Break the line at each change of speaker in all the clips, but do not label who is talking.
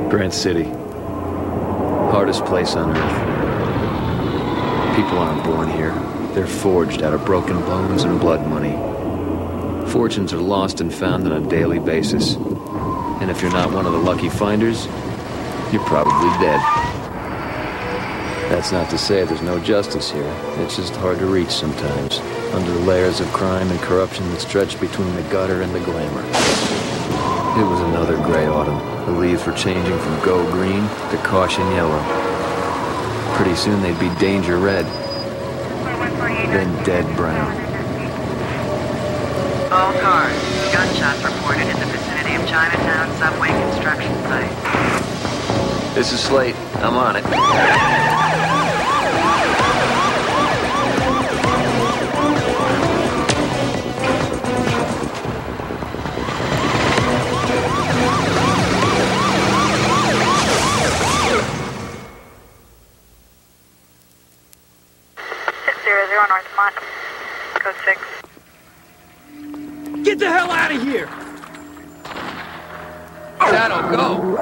Grant City. Hardest place on earth. People aren't born here. They're forged out of broken bones and blood money. Fortunes are lost and found on a daily basis. And if you're not one of the lucky finders, you're probably dead. That's not to say there's no justice here. It's just hard to reach sometimes, under the layers of crime and corruption that stretch between the gutter and the glamour. It was another gray autumn. The leaves were changing from go green to caution yellow. Pretty soon they'd be danger red, then dead brown.
All cars. Gunshots reported in the vicinity of Chinatown subway construction site.
This is Slade. I'm on it.
Code 6.
Get the hell out of here!
Shadow, go!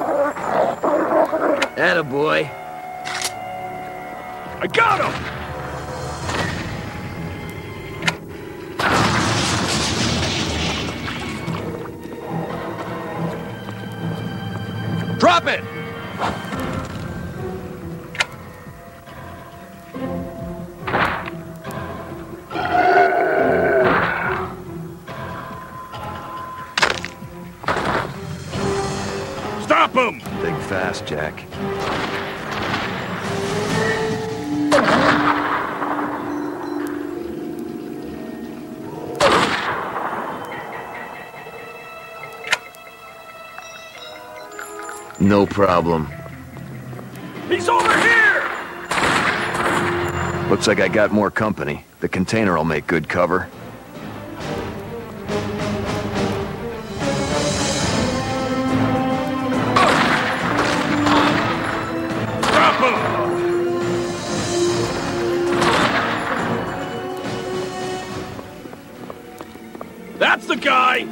Attaboy.
I got him! Drop it! Stop him!
Think fast, Jack. No problem.
He's over here!
Looks like I got more company. The container will make good cover.
Stop him! That's the guy!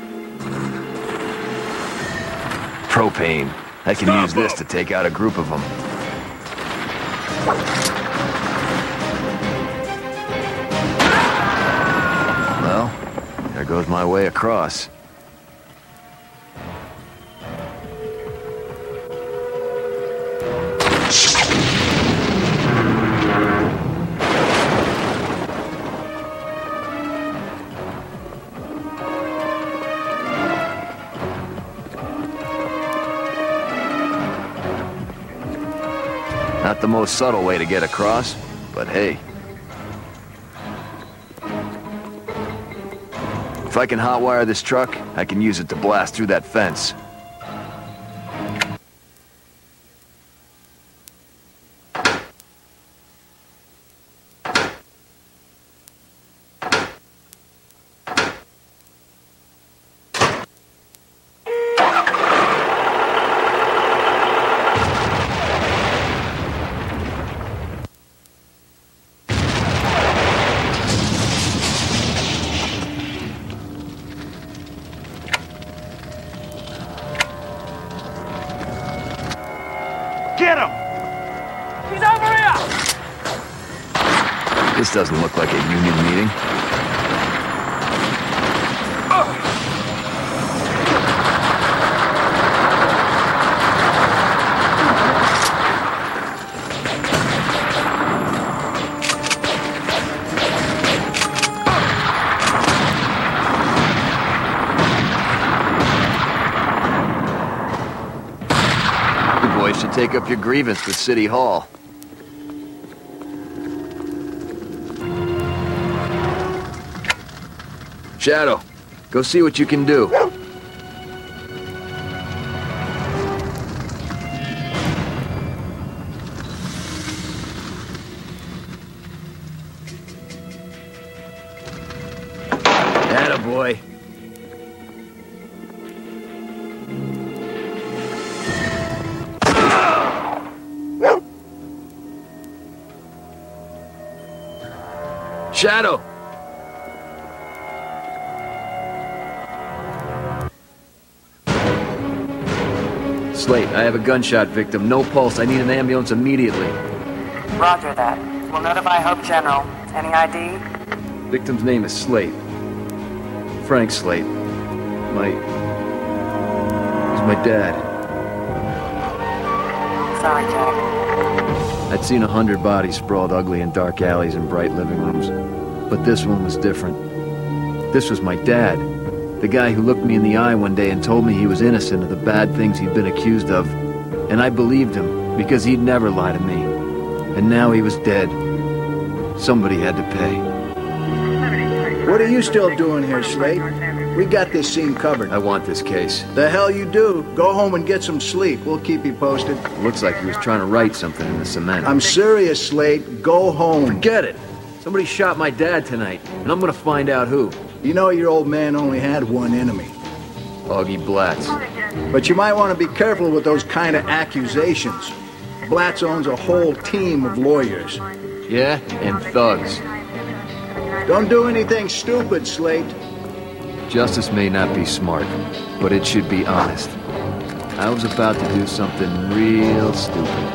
Propane. I can use this to take out a group of them. Well, there goes my way across. Not the most subtle way to get across, but hey. If I can hotwire this truck, I can use it to blast through that fence.
Get him! He's over here!
This doesn't look like a union meeting. Should take up your grievance with City Hall. Shadow, go see what you can do. Attaboy. Shadow! Slade, I have a gunshot victim. No pulse. I need an ambulance immediately.
Roger that. We'll notify Hope General. Any ID?
Victim's name is Slade. Frank Slade. He's my dad.
Sorry, Jack.
I'd seen 100 bodies sprawled ugly in dark alleys and bright living rooms. But this one was different. This was my dad. The guy who looked me in the eye one day and told me he was innocent of the bad things he'd been accused of. And I believed him, because he'd never lie to me. And now he was dead. Somebody had to pay.
What are you still doing here, Slade? We got this scene covered.
I want this case.
The hell you do. Go home and get some sleep. We'll keep you posted.
Looks like he was trying to write something in the cement.
I'm serious, Slade. Go home.
Forget it. Somebody shot my dad tonight, and I'm gonna find out who.
You know your old man only had one enemy.
Augie Blatz.
But you might want to be careful with those kind of accusations. Blatz owns a whole team of lawyers.
Yeah, and thugs.
Don't do anything stupid, Slade.
Justice may not be smart, but it should be honest. I was about to do something real stupid.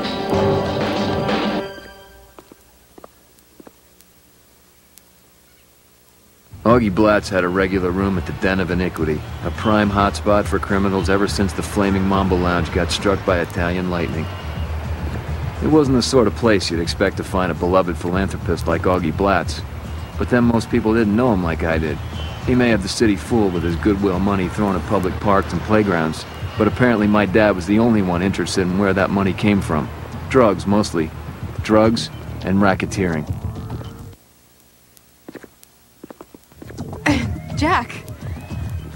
Augie Blatz had a regular room at the Den of Iniquity, a prime hotspot for criminals ever since the Flaming Mambo Lounge got struck by Italian lightning. It wasn't the sort of place you'd expect to find a beloved philanthropist like Augie Blatz, but then most people didn't know him like I did. He may have the city fooled with his goodwill money thrown at public parks and playgrounds, but apparently my dad was the only one interested in where that money came from. Drugs, mostly. Drugs and racketeering.
Jack,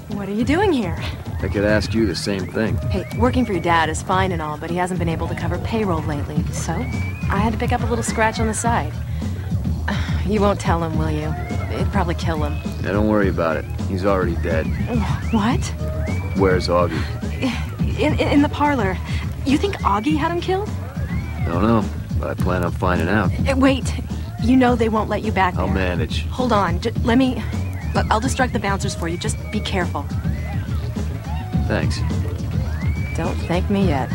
what are you doing here?
I could ask you the same thing.
Hey, working for your dad is fine and all, but he hasn't been able to cover payroll lately, so I had to pick up a little scratch on the side. You won't tell him, will you? It'd probably kill him.
Yeah, don't worry about it. He's already dead.
What?
Where's Augie?
In the parlor. You think Augie had him killed?
Don't know, but I plan on finding out.
Wait, you know they won't let you back there.
I'll manage.
Hold on, I'll distract the bouncers for you. Just be careful.
Thanks.
Don't thank me yet.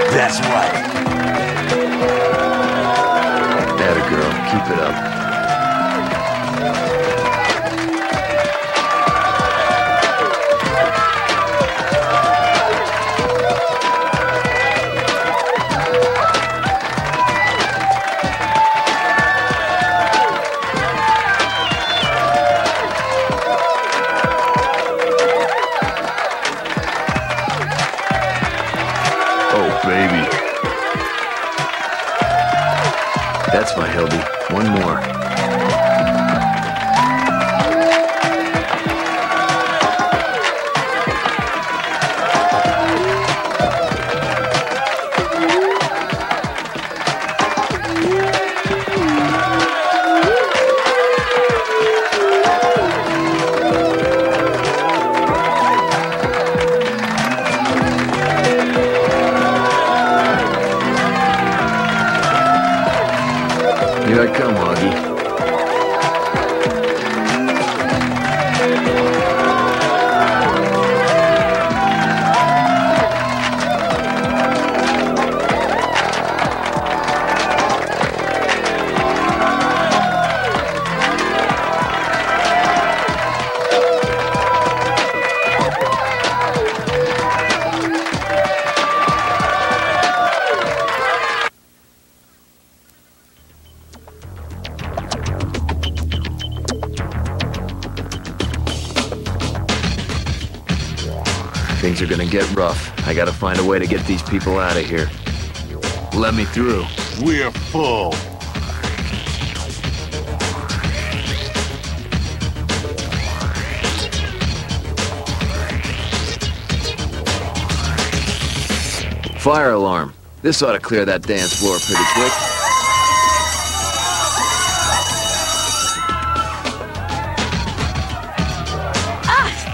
That's right.
Atta girl, keep it up. Baby. That's my Hildy. One more. Here I come, Augie. Things are gonna get rough. I gotta find a way to get these people out of here. Let me through.
We're full.
Fire alarm. This ought to clear that dance floor pretty quick.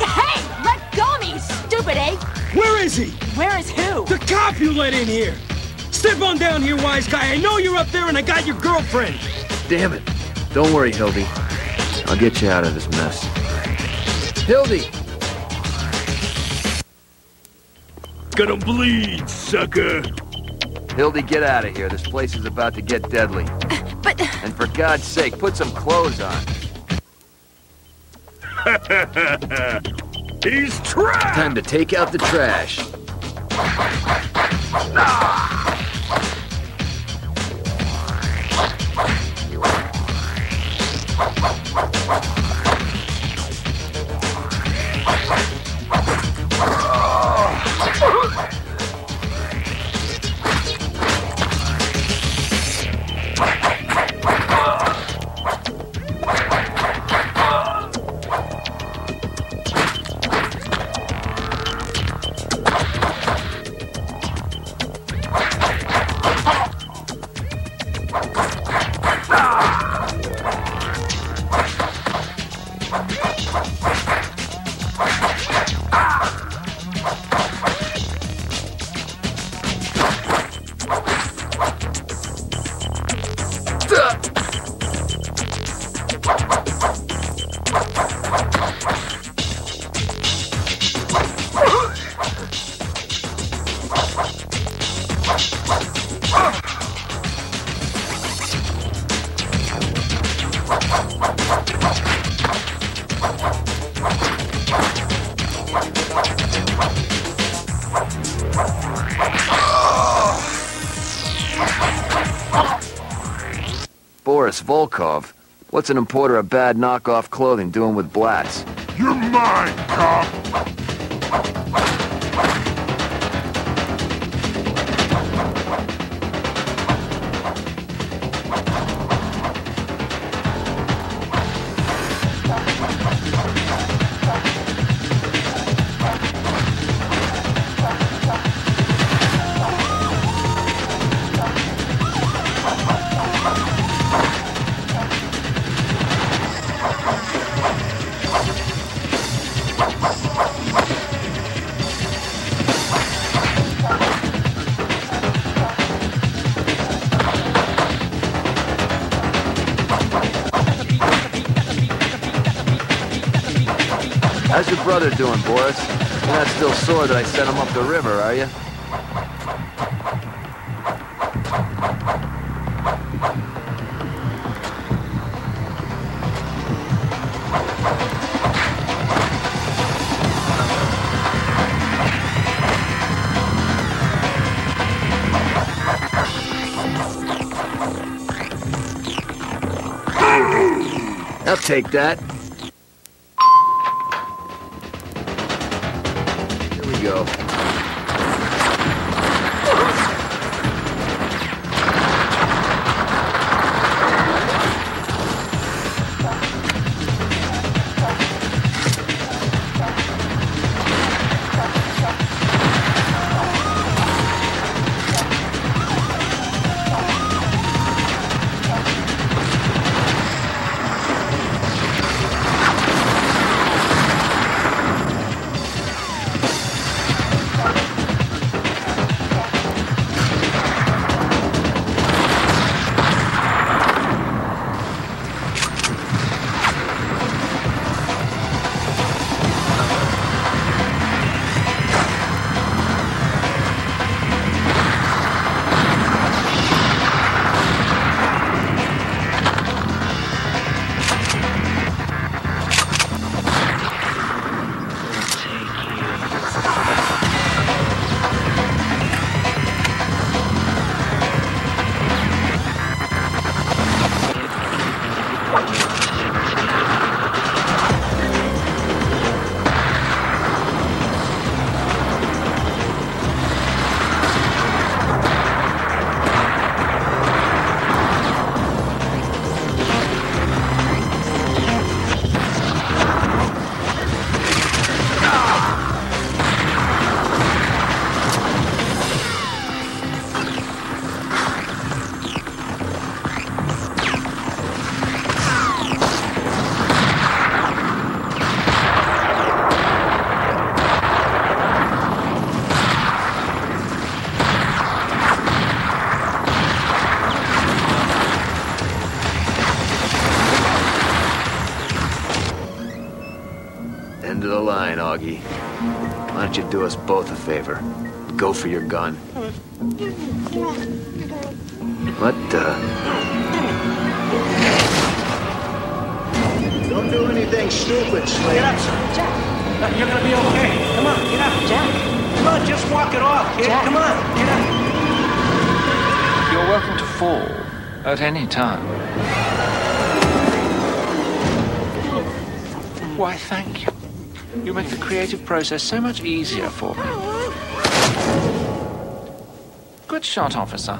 Hey! Let go of me, you stupid ape!
Where is he?
Where is who?
The cop you let in here! Step on down here, wise guy. I know you're up there and I got your girlfriend.
Damn it. Don't worry, Hildy. I'll get you out of this mess. Hildy!
Gonna bleed, sucker.
Hildy, get out of here. This place is about to get deadly.
But...
And for God's sake, put some clothes on.
He's trapped!
Time to take out the trash. Boris Volkov? What's an importer of bad knockoff clothing doing with blats?
You're mine, cop!
How's your brother doing, Boris? You're not still sore that I sent him up the river, are you? I'll take that. Here we go. end of the line, Augie. Why don't you do us both a favor? Go for your gun. What,
Don't do anything stupid, Slade.
Get up, son. Jack. You're gonna be okay. Come on, get up. Jack. Come on, just walk it off, kid. Jack. Come on, get up.
You're welcome to fall at any time. Why, thank you. You make the creative process so much easier for me. Good shot, officer.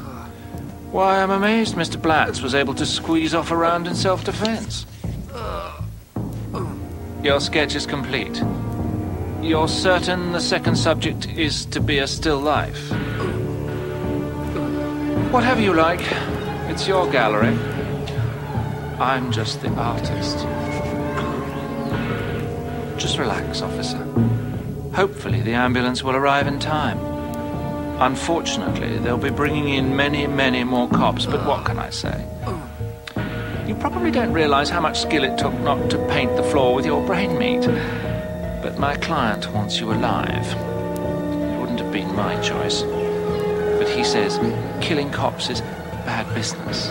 Why, I'm amazed Mr. Blatz was able to squeeze off a round in self-defense. Your sketch is complete. You're certain the second subject is to be a still life? Whatever you like. It's your gallery. I'm just the artist. Just relax, officer. Hopefully the ambulance will arrive in time. Unfortunately, they'll be bringing in many, many more cops, but what can I say? You probably don't realize how much skill it took not to paint the floor with your brain meat. But my client wants you alive. It wouldn't have been my choice. But he says killing cops is bad business.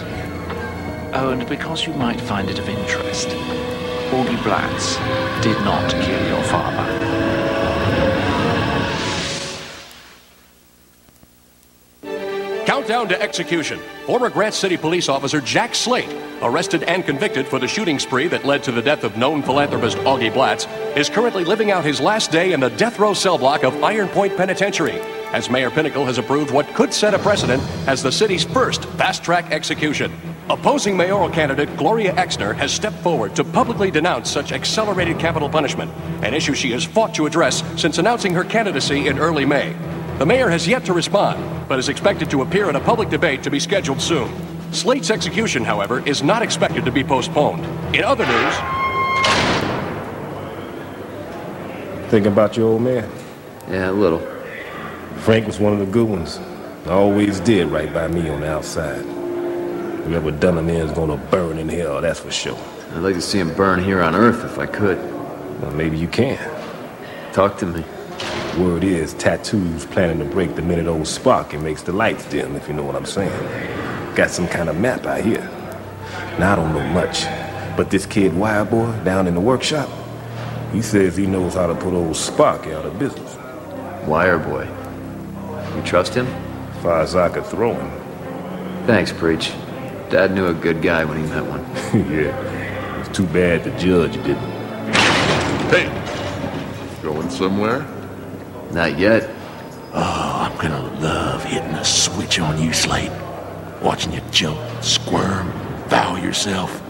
Oh, and because you might find it of interest, Augie Blatz did not kill your father.
Countdown to execution. Former Grant City police officer Jack Slade, arrested and convicted for the shooting spree that led to the death of known philanthropist Augie Blatz, is currently living out his last day in the death row cell block of Iron Point Penitentiary, as Mayor Pinnacle has approved what could set a precedent as the city's first fast-track execution. Opposing mayoral candidate Gloria Exner has stepped forward to publicly denounce such accelerated capital punishment, an issue she has fought to address since announcing her candidacy in early May. The mayor has yet to respond, but is expected to appear in a public debate to be scheduled soon. Slade's execution, however, is not expected to be postponed. In other news...
Thinking about your old man?
Yeah, a little.
Frank was one of the good ones. Always did right by me on the outside. Whoever done him in is gonna burn in hell, that's for sure.
I'd like to see him burn here on Earth if I could.
Well, maybe you can.
Talk to me.
Word is, Tattoo's planning to break the minute old spark and makes the lights dim, if you know what I'm saying. Got some kind of map out here. Now, I don't know much, but this kid Wireboy down in the workshop, he says he knows how to put old Spark out of business.
Wireboy. You trust him?
As far as I could throw him.
Thanks, Preach. Dad knew a good guy when he met one.
Yeah, it's too bad the judge didn't.
Hey, going somewhere?
Not yet.
Oh, I'm gonna love hitting a switch on you, Slade. Watching you jump, squirm, vow yourself.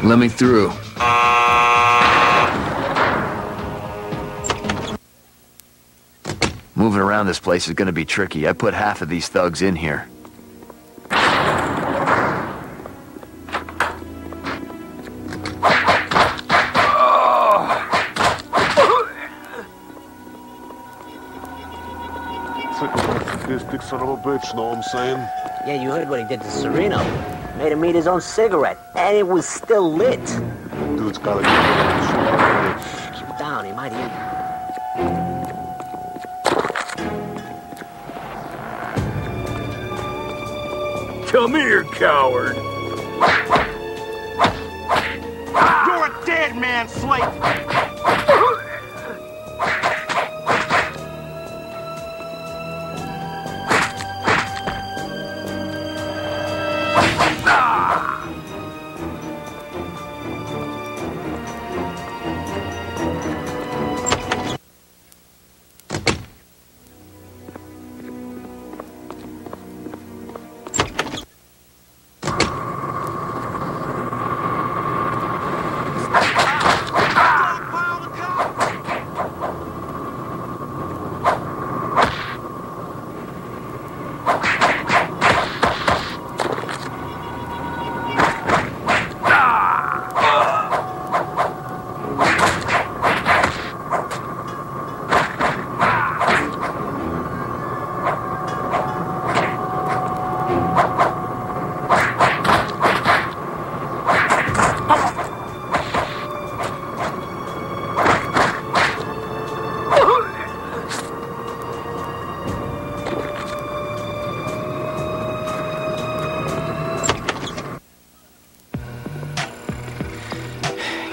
Let me through. Moving around this place is gonna be tricky. I put half of these thugs in here.
Sadistic son of a bitch, know what I'm saying?
Yeah, you heard what he did to Sereno. Made him eat his own cigarette, and it was still lit.
Dude's gotta
Keep it down, he might eat.
Come here, coward.
You're a dead man, Slade.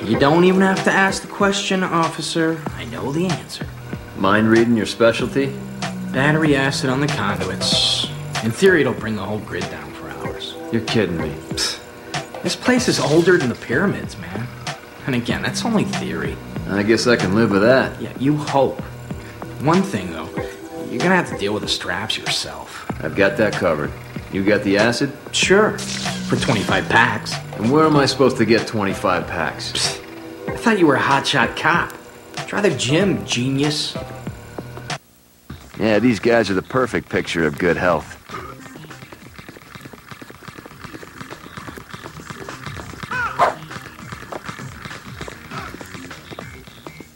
You don't even have to ask the question, officer. I know the answer.
Mind reading your specialty?
Battery acid on the conduits. In theory, it'll bring the whole grid down for hours.
You're kidding me.
Psst. This place is older than the pyramids, man. And again, that's only theory.
I guess I can live with that.
Yeah, you hope. One thing, though. You're gonna have to deal with the straps yourself.
I've got that covered. You got the acid?
Sure. For 25 packs.
And where am I supposed to get 25 packs?
Psst. I thought you were a hotshot cop. Try the gym, genius.
Yeah, these guys are the perfect picture of good health.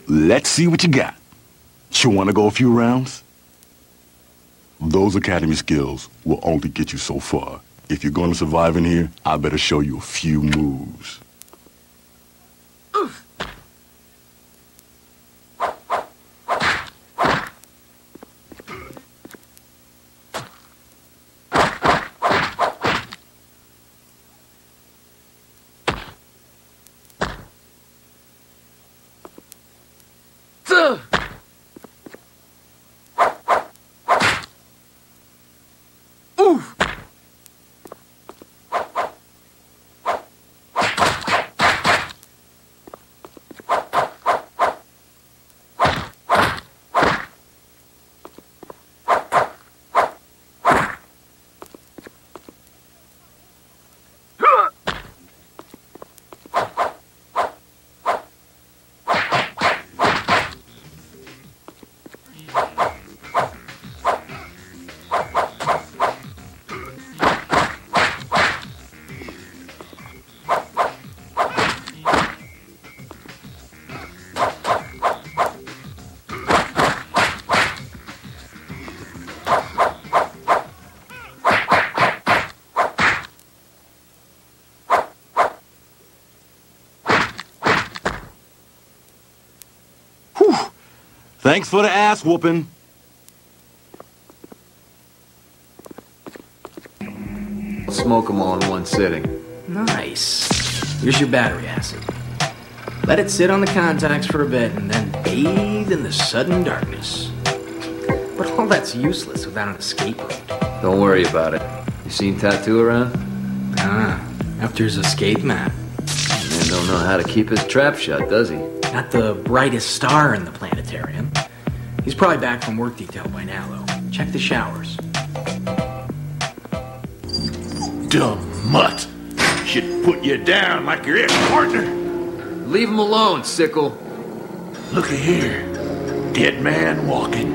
Let's see what you got. You want to go a few rounds? Those academy skills will only get you so far. If you're going to survive in here, I better show you a few moves. Thanks for the ass whooping.
I'll smoke them all in one sitting.
Nice. Here's your battery acid. Let it sit on the contacts for a bit and then bathe in the sudden darkness. But all that's useless without an escape route.
Don't worry about it. You seen Tattoo around?
After his escape map.
Man don't know how to keep his trap shut, does he?
Not the brightest star in the planetarium. He's probably back from work detail by now, though. Check the showers.
Dumb mutt. Should put you down like your ex-partner.
Leave him alone, Sickle.
Looky here. Dead man walking.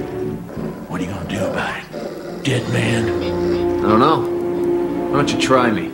What are you gonna do about it? Dead man?
I don't know. Why don't you try me?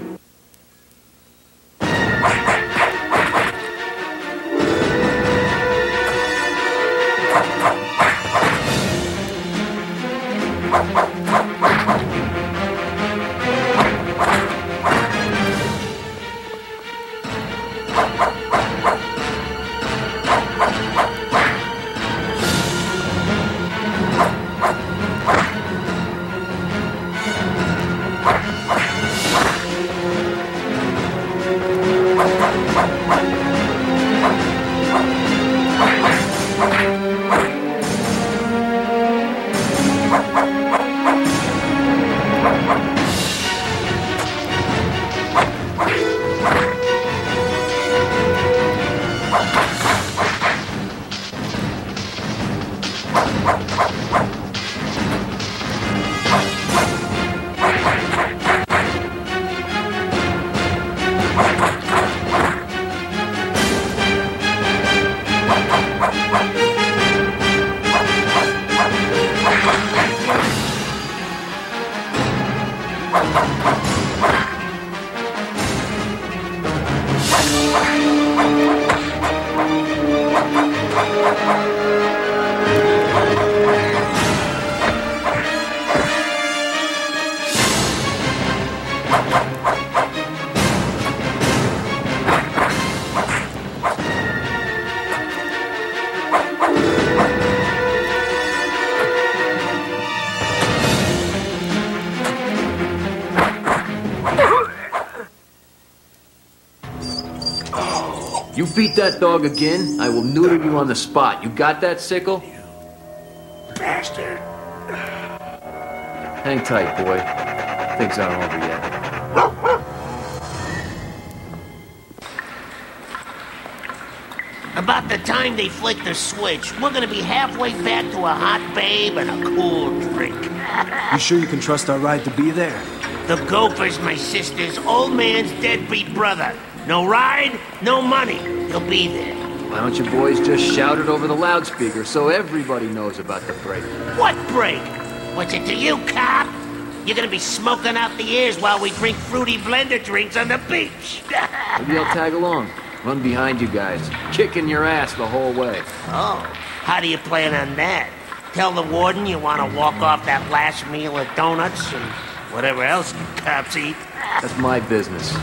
beat that dog again, I will neuter you on the spot. You got that, Sickle?
Bastard.
Hang tight, boy. Things aren't over yet.
About the time they flick the switch, we're gonna be halfway back to a hot babe and a cool drink.
You sure you can trust our ride to be there?
The Gopher's my sister's old man's deadbeat brother. No ride, no money. He'll be there.
Why don't you boys just shout it over the loudspeaker so everybody knows about the break?
What break? What's it to you, cop? You're gonna be smoking out the ears while we drink fruity blender drinks on the beach.
Maybe I'll tag along. Run behind you guys, kicking your ass the whole way.
Oh, how do you plan on that? Tell the warden you want to walk off that last meal of donuts and whatever else you cops eat?
That's my business.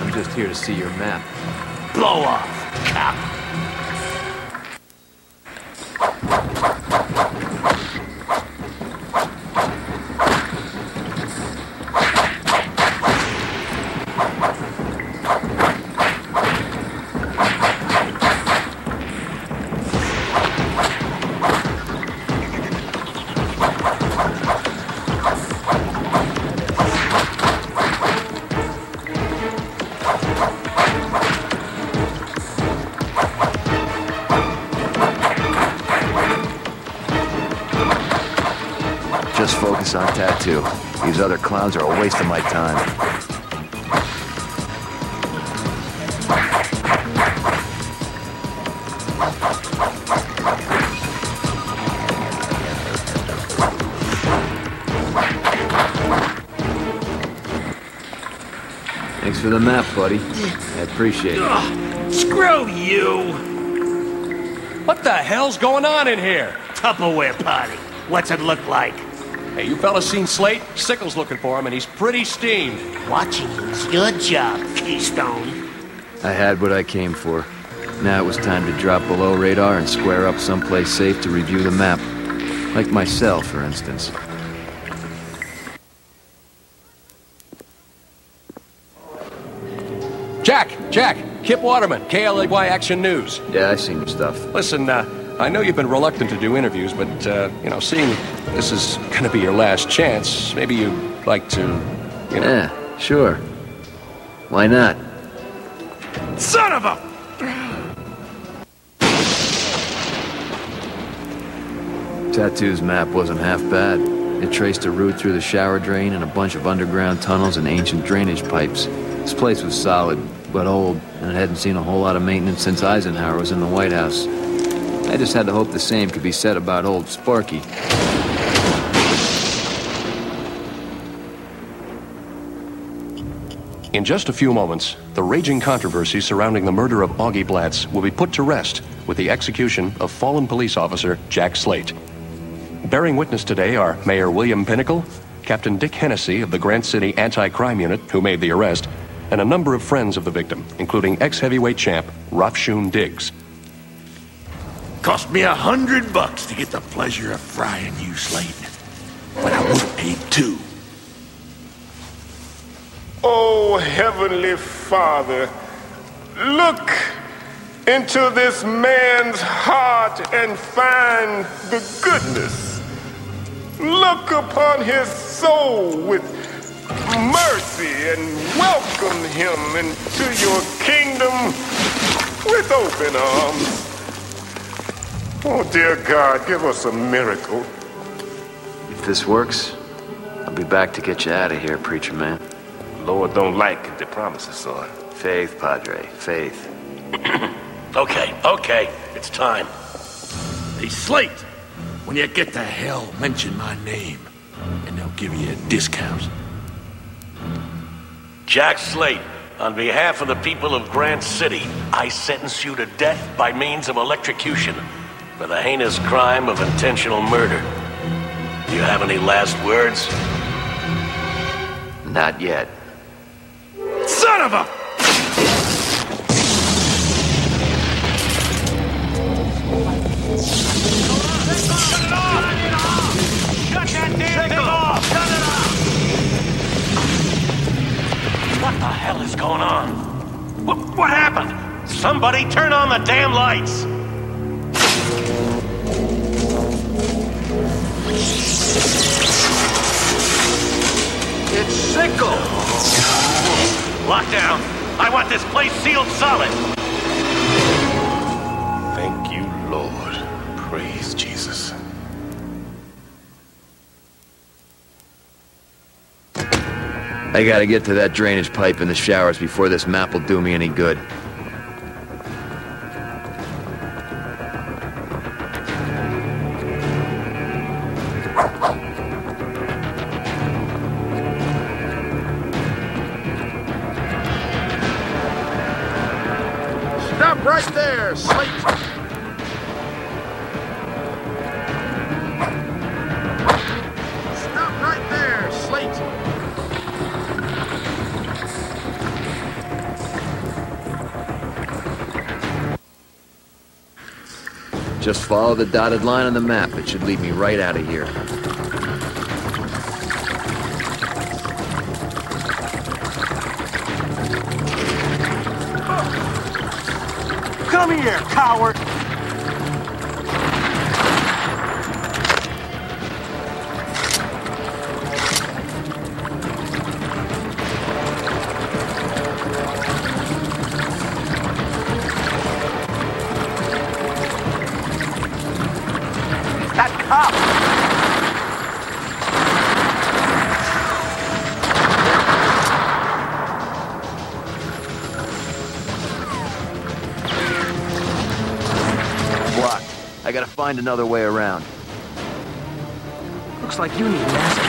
I'm just here to see your map.
Blow off, cop.
Just focus on Tattoo. These other clowns are a waste of my time. Thanks for the map, buddy. I appreciate it.
Screw you!
What the hell's going on in here?
Tupperware party. What's it look like?
Hey, you fellas seen Slate? Sickle's looking for him, and he's pretty steamed.
Watching him's your job, Keystone.
I had what I came for. Now it was time to drop below radar and square up someplace safe to review the map. Like my cell, for instance.
Jack, Kip Waterman, KLAY Action News.
Yeah, I seen your stuff.
Listen, I know you've been reluctant to do interviews, but, seeing this is gonna be your last chance, maybe you'd like to,
Yeah, sure. Why not?
Son of a...
Tattoo's map wasn't half bad. It traced a route through the shower drain and a bunch of underground tunnels and ancient drainage pipes. This place was solid, but old, and it hadn't seen a whole lot of maintenance since Eisenhower was in the White House. I just had to hope the same could be said about old Sparky.
In just a few moments, the raging controversy surrounding the murder of Augie Blatz will be put to rest with the execution of fallen police officer Jack Slate. Bearing witness today are Mayor William Pinnacle, Captain Dick Hennessy of the Grant City Anti-Crime Unit, who made the arrest, and a number of friends of the victim, including ex-heavyweight champ Rafshoon Diggs.
Cost me $100 to get the pleasure of frying you, Slade. But I would have paid $2.
Oh, Heavenly Father, look into this man's heart and find the goodness. Look upon his soul with mercy and welcome him into your kingdom with open arms. Oh, dear God, give us a miracle.
If this works, I'll be back to get you out of here, preacher man.
Lord don't like empty promises, son.
Faith, Padre, faith.
Okay, it's time. Hey, Slate, when you get to hell, mention my name, and they'll give you a discount.
Jack Slate, on behalf of the people of Grant City, I sentence you to death by means of electrocution for the heinous crime of intentional murder. Do you have any last words?
Not yet.
Son of a...
What the hell is going on? What happened? Somebody turn on on the damn lights!
It's Sickle!
Lockdown! I want this place sealed solid!
Thank you, Lord. Praise Jesus.
I gotta get to that drainage pipe in the showers before this map will do me any good.
Stop right there, Slate! Stop right there, Slate!
Just follow the dotted line on the map. It should lead me right out of here.
Come here, coward! That cop!
Blocked. I gotta find another way around.
Looks like you need master.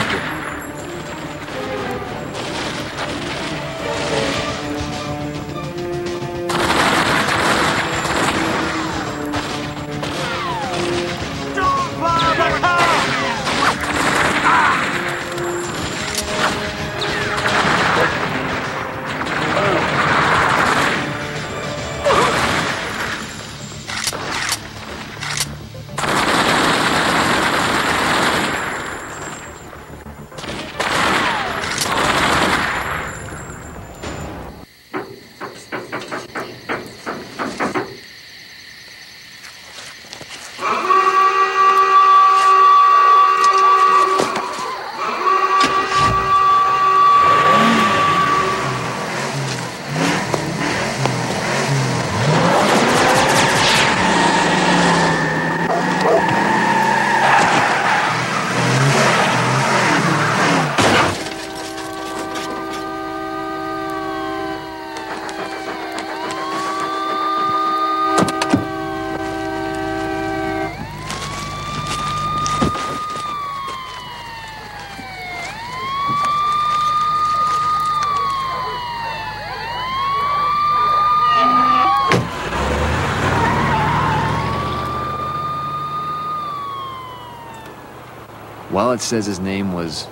Wallet says his name was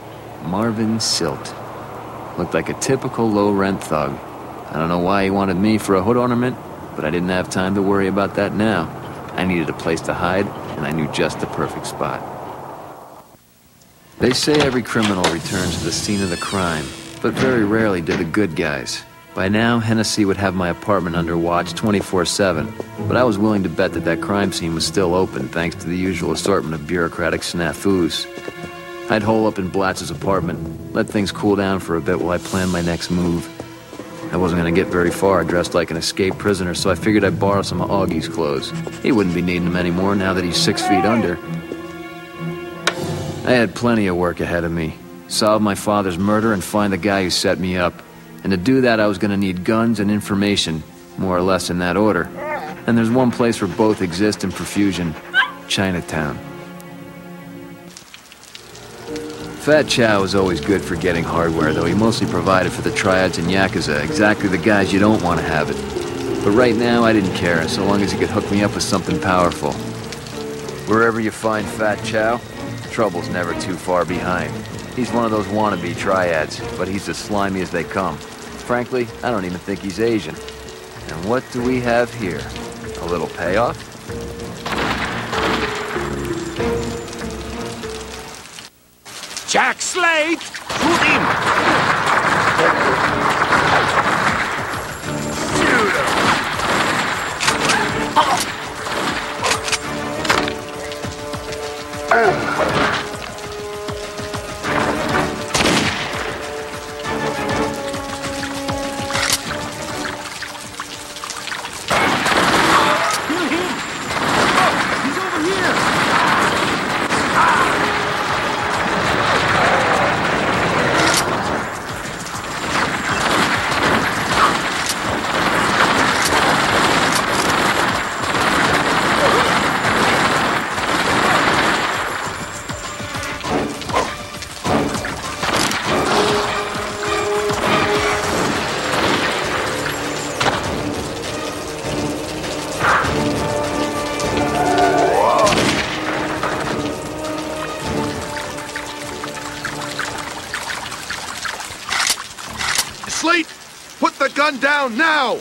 Marvin Silt. Looked like a typical low-rent thug. I don't know why he wanted me for a hood ornament, but I didn't have time to worry about that now. I needed a place to hide, and I knew just the perfect spot. They say every criminal returns to the scene of the crime, but very rarely do the good guys. By now, Hennessy would have my apartment under watch 24/7, but I was willing to bet that that crime scene was still open thanks to the usual assortment of bureaucratic snafus. I'd hole up in Blatz's apartment, let things cool down for a bit while I planned my next move. I wasn't going to get very far dressed like an escaped prisoner, so I figured I'd borrow some of Augie's clothes. He wouldn't be needing them anymore now that he's 6 feet under. I had plenty of work ahead of me. Solve my father's murder and find the guy who set me up. And to do that, I was going to need guns and information, more or less in that order. And there's one place where both exist in profusion: Chinatown. Fat Chow was always good for getting hardware, though he mostly provided for the triads and Yakuza, exactly the guys you don't want to have it. But right now, I didn't care, so long as he could hook me up with something powerful. Wherever you find Fat Chow, trouble's never too far behind. He's one of those wannabe triads, but he's as slimy as they come. Frankly, I don't even think he's Asian. And what do we have here? A little payoff?
Jack Slade! Shoot him! Shoot him!
gun down now!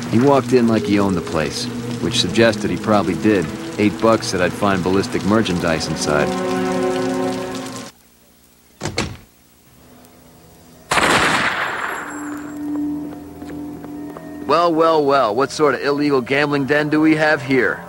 He walked in like he owned the place, which suggested he probably did. $8 said I'd find ballistic merchandise inside. Well, well, well, what sort of illegal gambling den do we have here?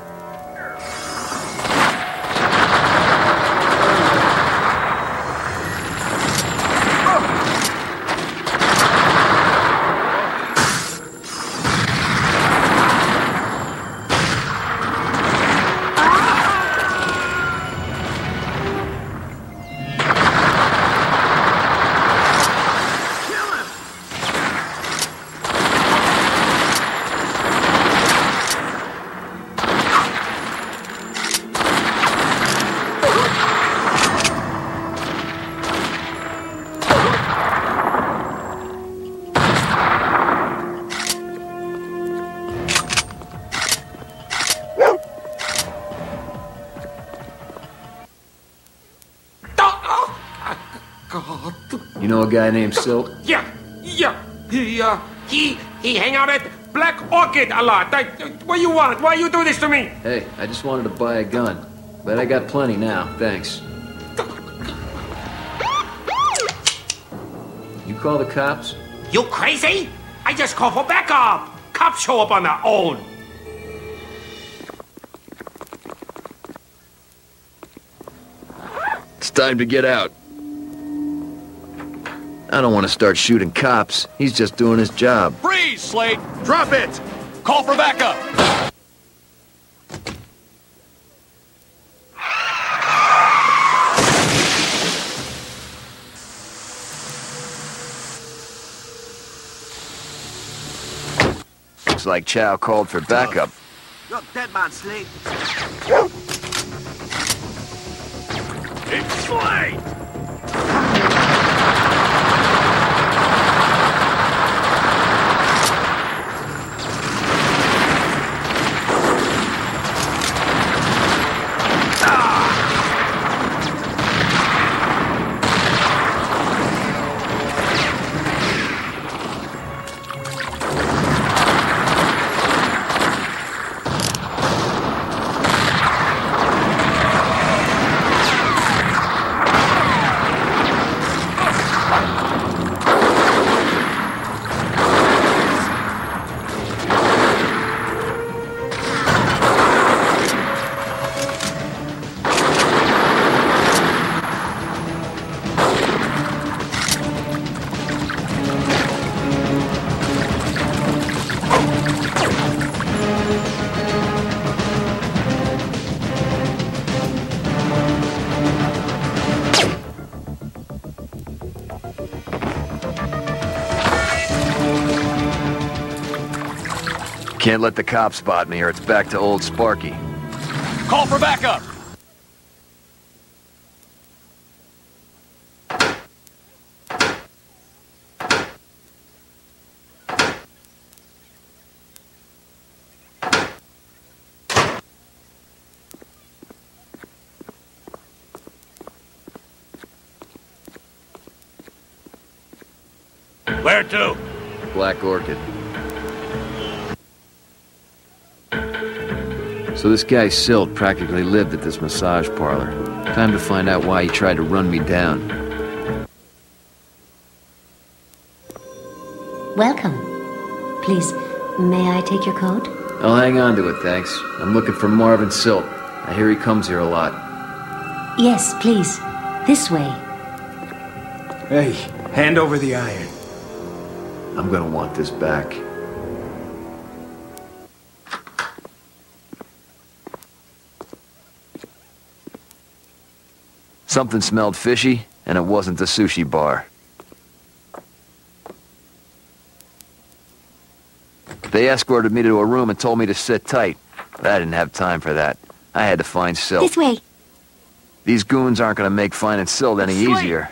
You know a guy named Silt?
Yeah. He hang out at Black Orchid a lot. What you want? Why you do this to me?
Hey, I just wanted to buy a gun. But I got plenty now, thanks. You call the cops?
You crazy? I just call for backup. Cops show up on their own.
It's time to get out. I don't want to start shooting cops. He's just doing his job.
Freeze, Slade!
Drop it!
Call for backup!
Looks like Chow called for backup.
You're dead man, Slade.
It's Slade!
Can't let the cops spot me or it's back to old Sparky.
Call for backup!
Where to?
Black Orchid. So this guy Silt practically lived at this massage parlor. Time to find out why he tried to run me down.
Welcome. Please, May I take your coat?
I'll hang on to it, thanks. I'm looking for Marvin Silt. I hear he comes here a lot.
Yes, please. This way.
Hey, hand over the iron.
I'm gonna want this back. Something smelled fishy, and it wasn't the sushi bar. They escorted me to a room and told me to sit tight. But I didn't have time for that. I had to find Silt.
This way.
These goons aren't gonna make finding Silt any easier.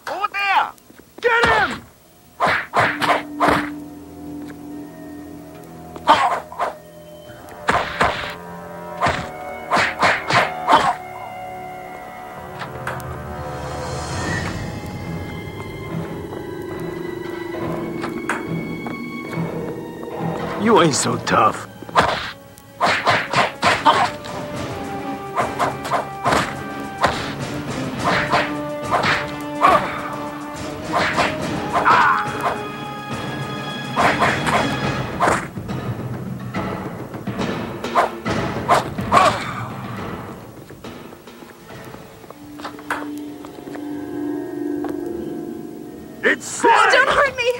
Over there! Get him!
You ain't so tough.
It's
Oh, don't hurt me!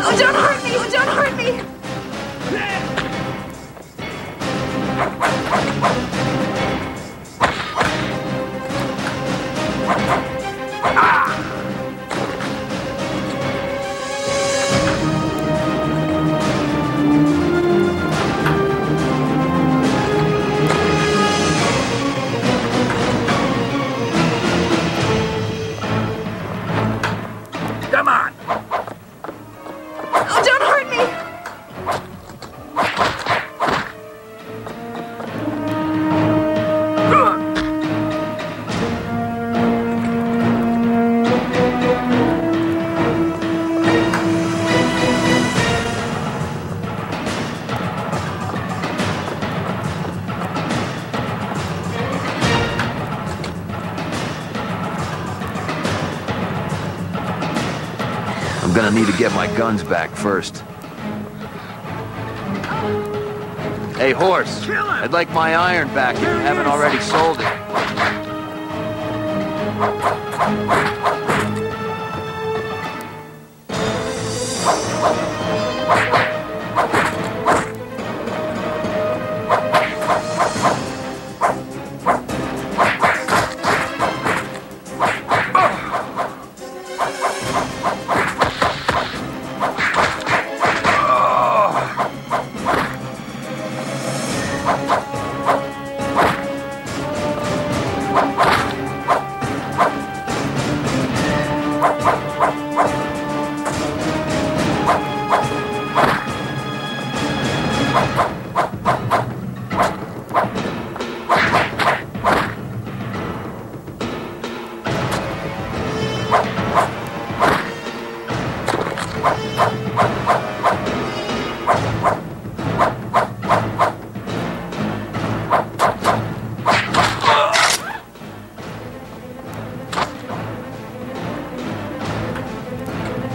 Oh, don't hurt me! Oh, don't hurt me!
Come on!
Oh, don't hurt me!
I'm gonna need to get my guns back first. Hey, horse! I'd like my iron back if you haven't already sold it.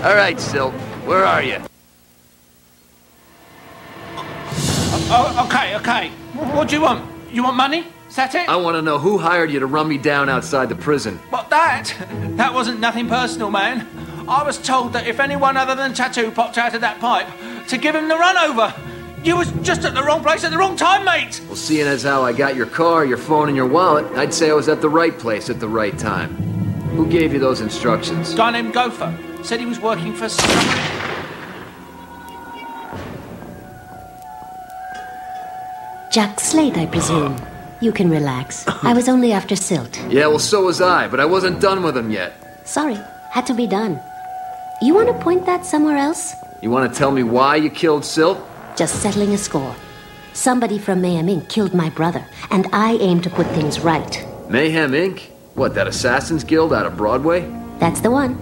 All right, Silt, where are you?
Okay. What do you want? You want money? Is that it?
I want to know who hired you to run me down outside the prison.
What, that? That wasn't nothing personal, man. I was told that if anyone other than Tattoo popped out of that pipe, to give him the run over. You was just at the wrong place at the wrong time, mate.
Well, seeing as how I got your car, your phone, and your wallet, I'd say I was at the right place at the right time. Who gave you those instructions?
A guy named Gopher. Said he was working for someone.
Jack Slade, I presume. You can relax. I was only after Silt.
Yeah, well, so was I, but I wasn't done with him yet.
Sorry, had to be done. You want to point that somewhere else?
You want to tell me why you killed Silt?
Just settling a score. Somebody from Mayhem Inc. killed my brother, and I aim to put things right.
Mayhem Inc.? What, that Assassin's Guild out of Broadway?
That's the one.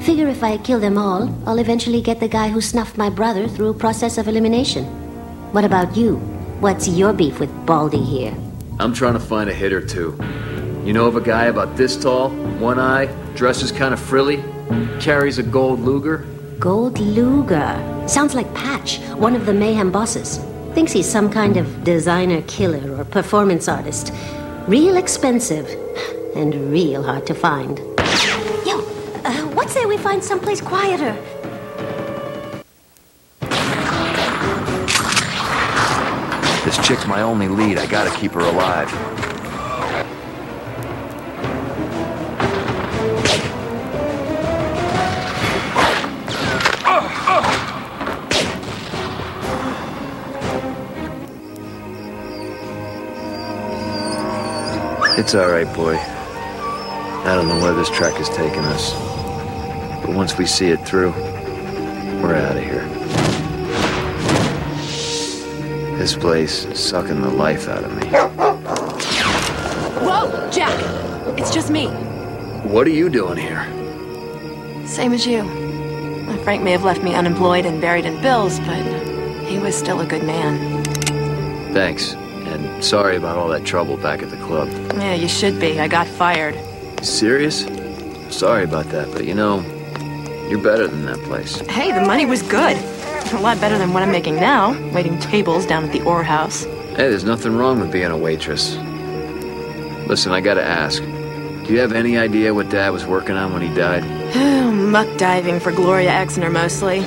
Figure if I kill them all, I'll eventually get the guy who snuffed my brother through a process of elimination. What about you? What's your beef with Baldy here?
I'm trying to find a hit or two. You know of a guy about this tall, one eye, dresses kind of frilly, carries a gold Luger?
Gold Luger. Sounds like Patch, one of the Mayhem bosses. Thinks he's some kind of designer killer or performance artist. Real expensive and real hard to find. Yo, what say we find someplace quieter?
This chick's my only lead. I gotta keep her alive. It's all right, boy. I don't know where this track is taking us. But once we see it through, we're out of here. This place is sucking the life out of me.
Whoa, Jack! It's just me.
What are you doing here?
Same as you. Frank may have left me unemployed and buried in bills, but he was still a good man.
Thanks. And sorry about all that trouble back at the club.
Yeah, you should be. I got fired.
Serious? Sorry about that, but you know, you're better than that place.
Hey, the money was good. A lot better than what I'm making now, waiting tables down at the Ore House.
Hey, there's nothing wrong with being a waitress. Listen, I gotta ask. Do you have any idea what Dad was working on when he died?
Muck diving for Gloria Exner, mostly.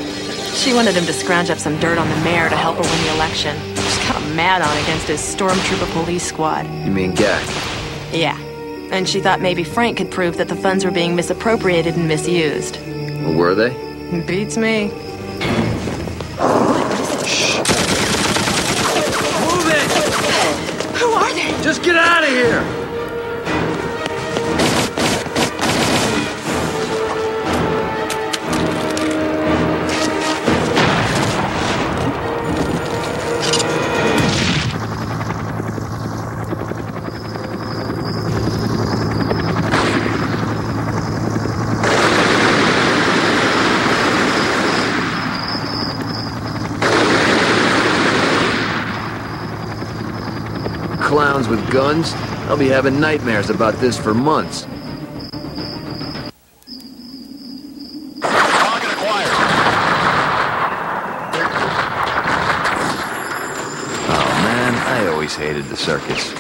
She wanted him to scrounge up some dirt on the mayor to help her win the election. Just got mad on against his stormtrooper police squad.
You mean Gak?
Yeah. And she thought maybe Frank could prove that the funds were being misappropriated and misused.
Well, were they?
Beats me.
Shh. Move it!
Who are they?
Just get out of here! Clowns with guns? I'll be having nightmares about this for months. Oh man, I always hated the circus.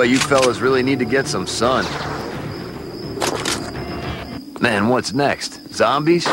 Boy, you fellas really need to get some sun. Man, what's next? Zombies?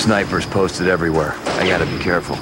Snipers posted everywhere. I gotta be careful.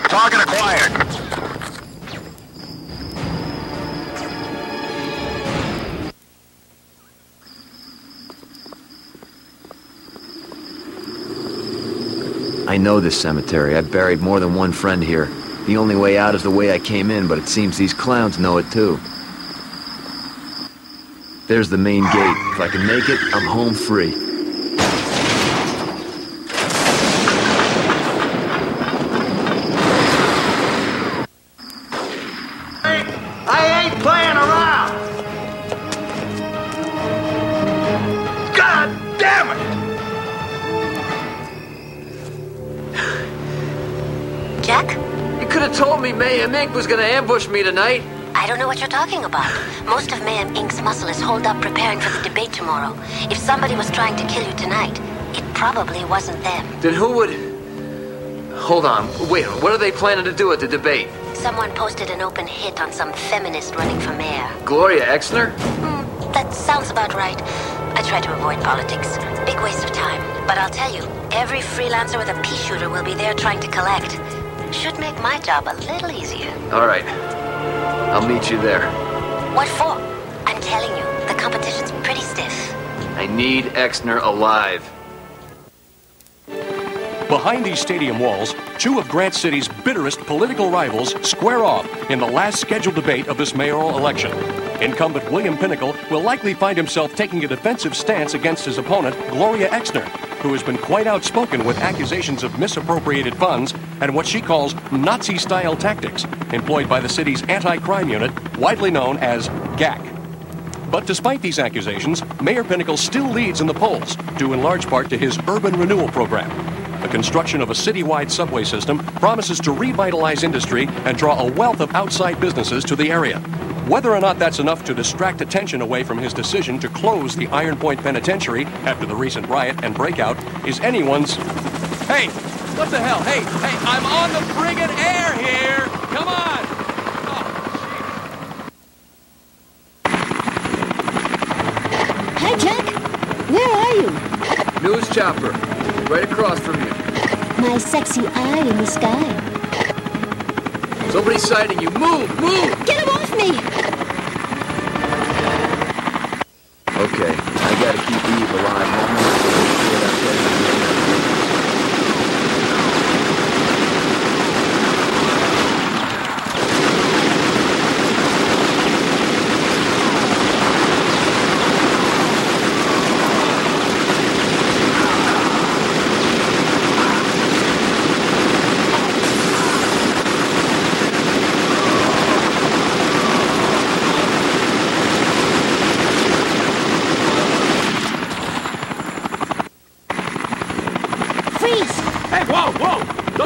Target acquired.
I know this cemetery. I've buried more than one friend here. The only way out is the way I came in, but it seems these clowns know it too. There's the main gate. If I can make it, I'm home free.
I ain't playing around!
damn it!
Jack?
You could have told me Mayhem Inc. was gonna ambush me tonight.
I don't know what you're talking about. Most of Mayhem Inc.'s muscle is holed up preparing for the debate tomorrow. If somebody was trying to kill you tonight, it probably wasn't them.
Then who would... Hold on, wait, what are they planning to do at the debate?
Someone posted an open hit on some feminist running for mayor.
Gloria Exner?
That sounds about right. I try to avoid politics. Big waste of time. But I'll tell you, every freelancer with a pea shooter will be there trying to collect. Should make my job a little easier.
All right. I'll meet you there.
What for? I'm telling you, the competition's pretty stiff.
I need Exner alive.
Behind these stadium walls, two of Grant City's bitterest political rivals square off in the last scheduled debate of this mayoral election. Incumbent William Pinnacle will likely find himself taking a defensive stance against his opponent, Gloria Exner, who has been quite outspoken with accusations of misappropriated funds and what she calls Nazi-style tactics employed by the city's anti-crime unit, widely known as GAC. But despite these accusations, Mayor Pinnacle still leads in the polls, due in large part to his urban renewal program. The construction of a citywide subway system promises to revitalize industry and draw a wealth of outside businesses to the area. Whether or not that's enough to distract attention away from his decision to close the Iron Point Penitentiary after the recent riot and breakout is anyone's... Hey, what the hell? Hey, I'm on the friggin' air here! Come on!
Hi, Jack. Where are you?
News chopper. Right across from you.
My sexy eye in the sky.
Somebody's sighting you. Move! Move!
Get him off me!
Okay, I gotta keep Eve alive.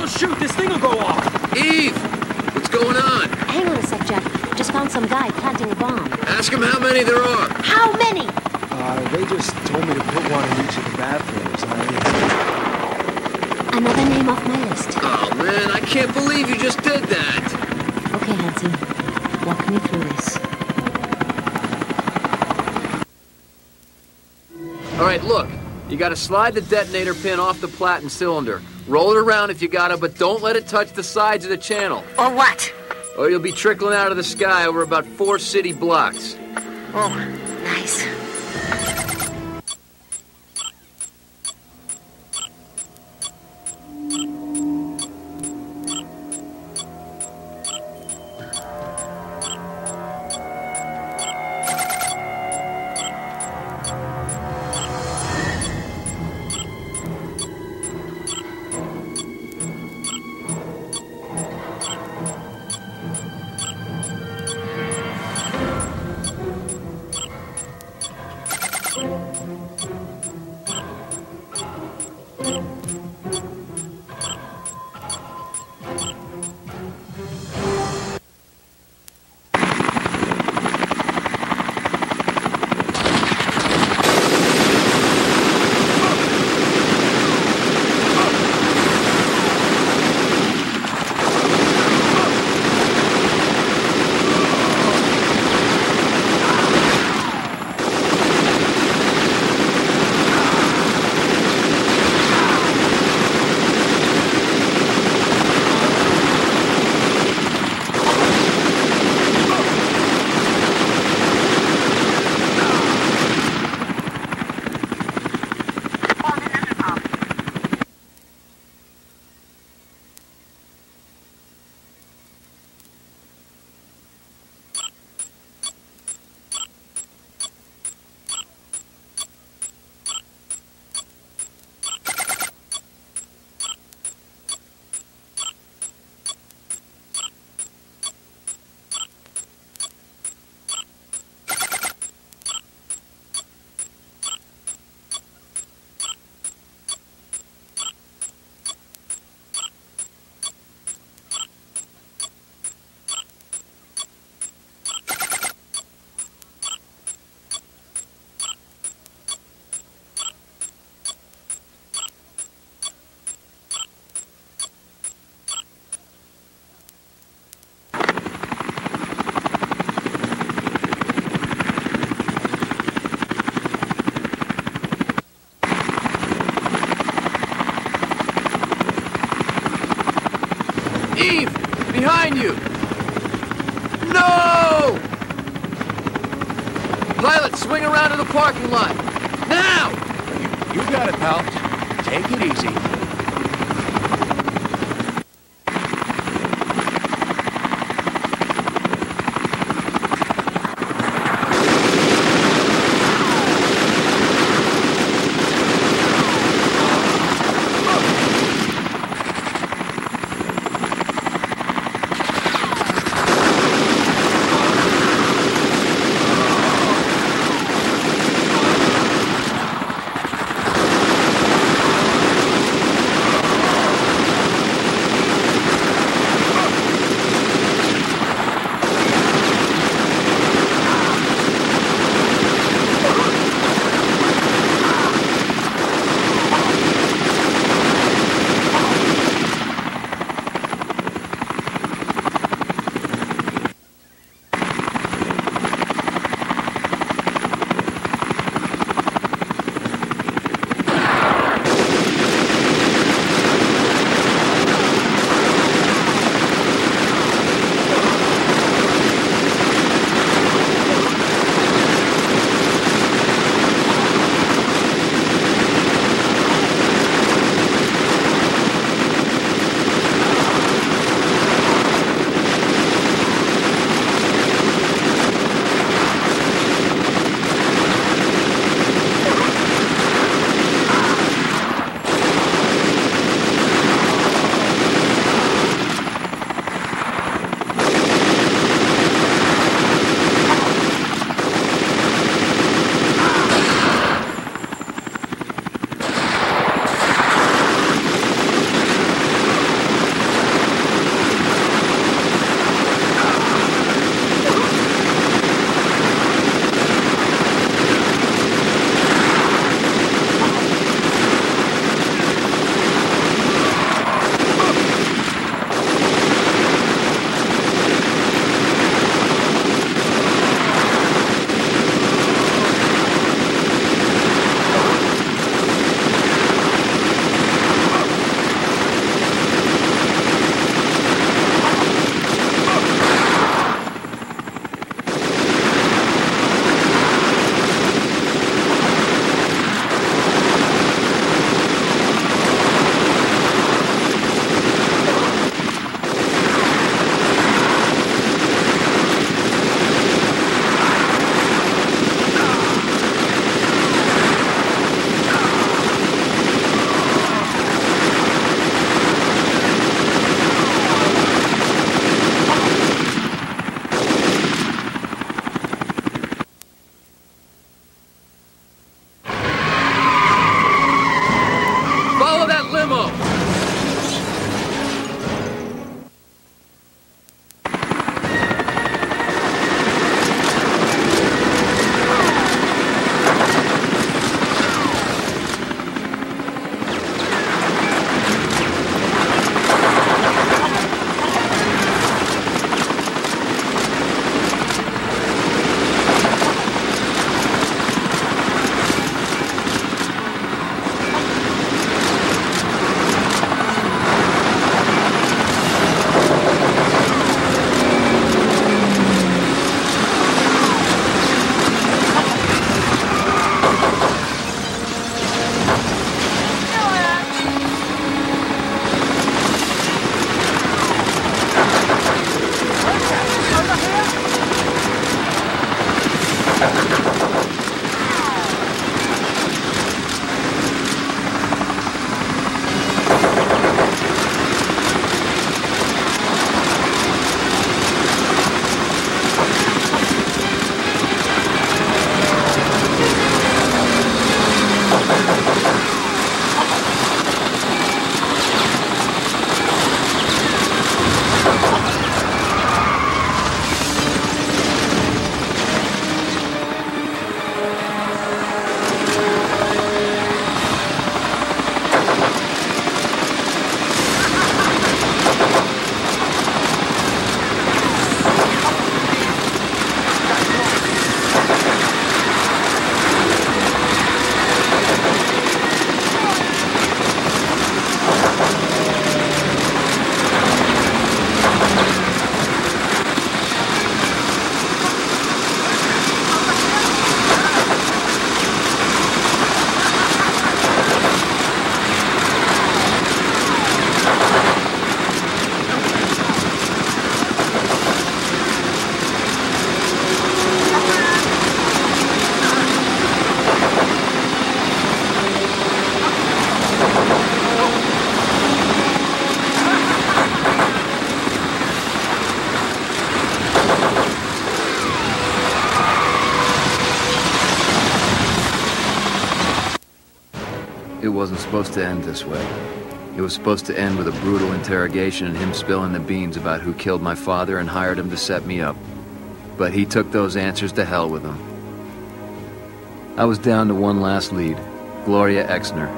Shoot, this thing will go off!
Eve! What's going on?
Hang on a sec, Jack. Just found some guy planting a bomb.
Ask him how many there are.
How many?
They just told me to put one in each of the bathrooms.
Another name off my list.
Oh, man, I can't believe you just did that.
Okay, Hanson. Walk me through this.
All right, look. You gotta slide the detonator pin off the platen cylinder. Roll it around if you gotta, but don't let it touch the sides of the channel.
Or what?
Or you'll be trickling out of the sky over about 4 city blocks.
Oh, nice.
to the parking lot! Now!
You got it, pal. Take it easy.
It wasn't supposed to end this way. It was supposed to end with a brutal interrogation and him spilling the beans about who killed my father and hired him to set me up. But he took those answers to hell with him. I was down to one last lead, Gloria Exner.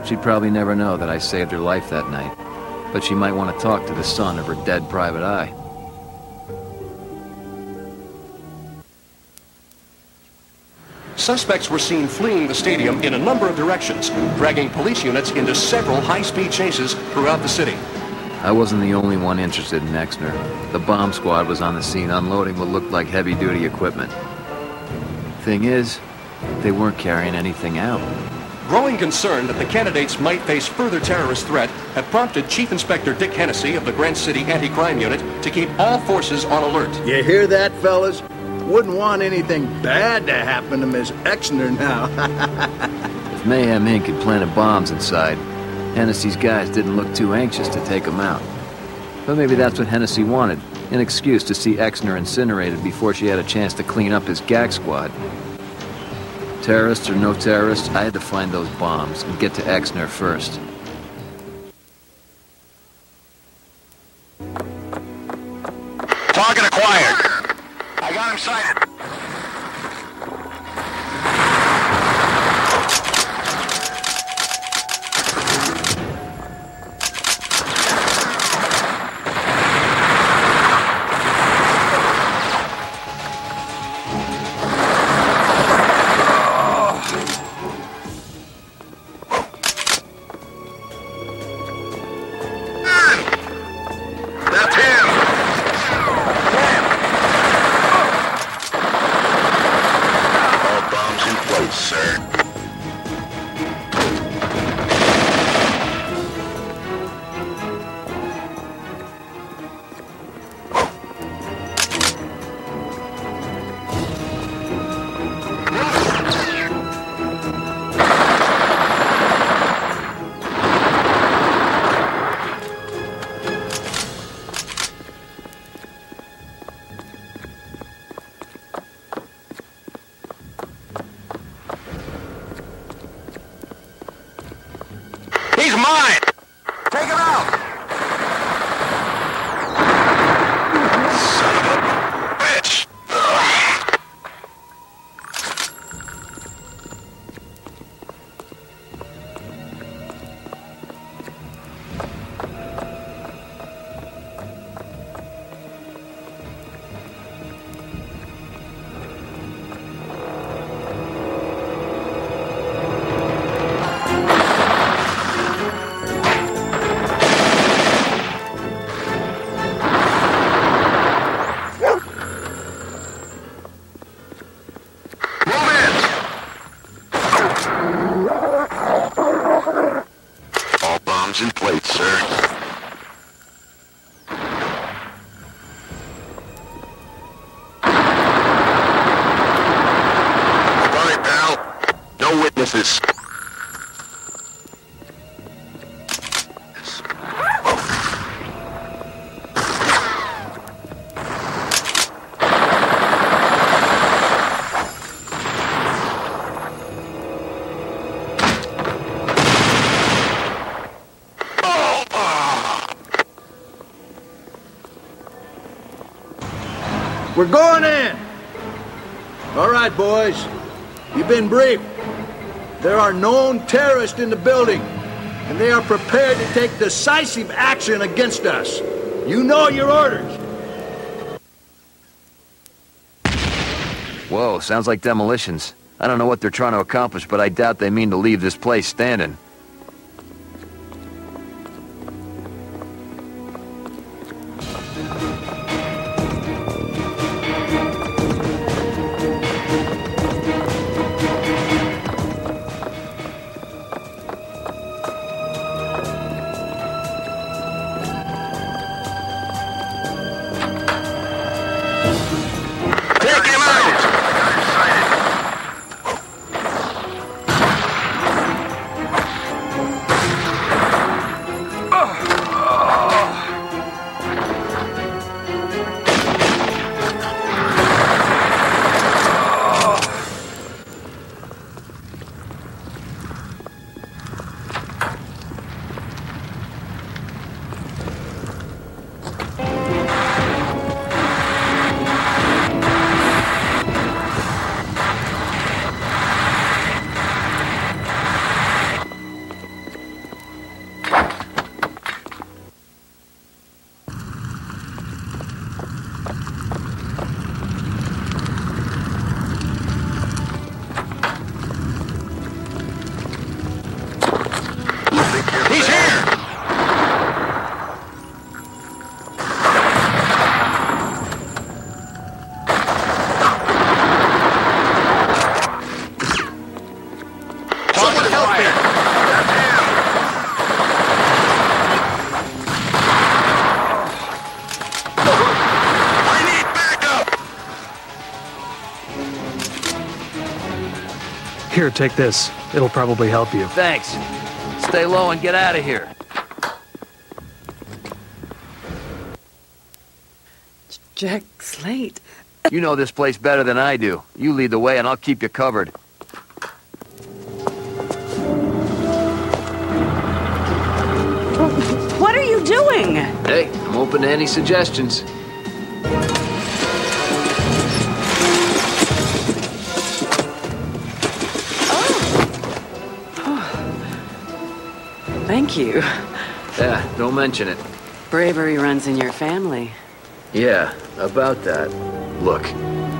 She'd probably never know that I saved her life that night, but she might want to talk to the son of her dead private eye.
Suspects were seen fleeing the stadium in a number of directions, dragging police units into several high-speed chases throughout the city.
I wasn't the only one interested in Exner. The bomb squad was on the scene unloading what looked like heavy-duty equipment. Thing is, they weren't carrying anything out.
Growing concern that the candidates might face further terrorist threat have prompted Chief Inspector Dick Hennessy of the Grant City Anti-Crime Unit to keep all forces on alert.
You hear that, fellas? Wouldn't want anything bad to happen to Miss Exner now.
If Mayhem Inc. had planted bombs inside, Hennessy's guys didn't look too anxious to take them out. But maybe that's what Hennessy wanted, an excuse to see Exner incinerated before she had a chance to clean up his gag squad. Terrorists or no terrorists, I had to find those bombs and get to Exner first.
Target acquired. I got him sighted. He's mine! Take him out! Son of a bitch! In place, sir. Sorry, pal. No witnesses.
We're going in! All right, boys. You've been briefed. There are known terrorists in the building, and they are prepared to take decisive action against us. You know your orders.
Whoa, sounds like demolitions. I don't know what they're trying to accomplish, but I doubt they mean to leave this place standing.
Here, take this. It'll probably help you.
Thanks. Stay low and get out of here.
Jack Slade.
You know this place better than I do. You lead the way and I'll keep you covered.
What are you doing?
Hey, I'm open to any suggestions.
Thank you.
Yeah, don't mention it.
Bravery runs in your family.
Yeah, about that. Look,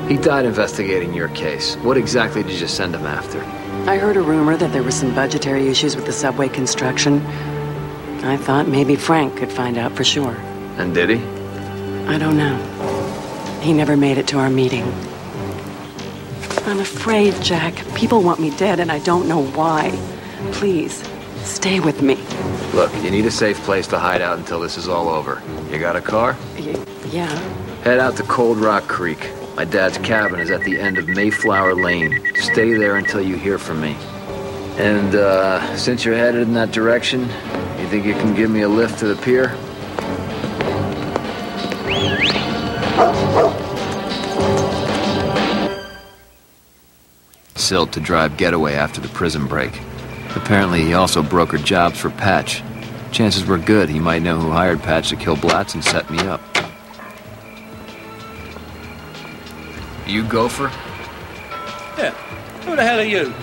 he died investigating your case. What exactly did you send him after?
I heard a rumor that there were some budgetary issues with the subway construction. I thought maybe Frank could find out for sure.
And did he?
I don't know. He never made it to our meeting. I'm afraid, Jack. People want me dead and I don't know why. Please, stay with me.
Look, you need a safe place to hide out until this is all over. You got a car?
Yeah.
Head out to Cold Rock Creek. My dad's cabin is at the end of Mayflower Lane. Stay there until you hear from me. And, since you're headed in that direction, you think you can give me a lift to the pier? Silt to drive Getaway after the prison break. Apparently, he also brokered jobs for Patch. Chances were good he might know who hired Patch to kill Blatz and set me up. You gopher?
Yeah. Who the hell are you?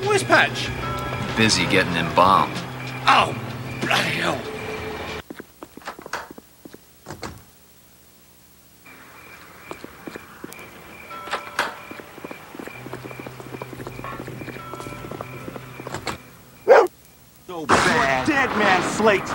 Where's Patch?
Busy getting embalmed.
Oh, bloody hell.
So bad. Dead man Slate.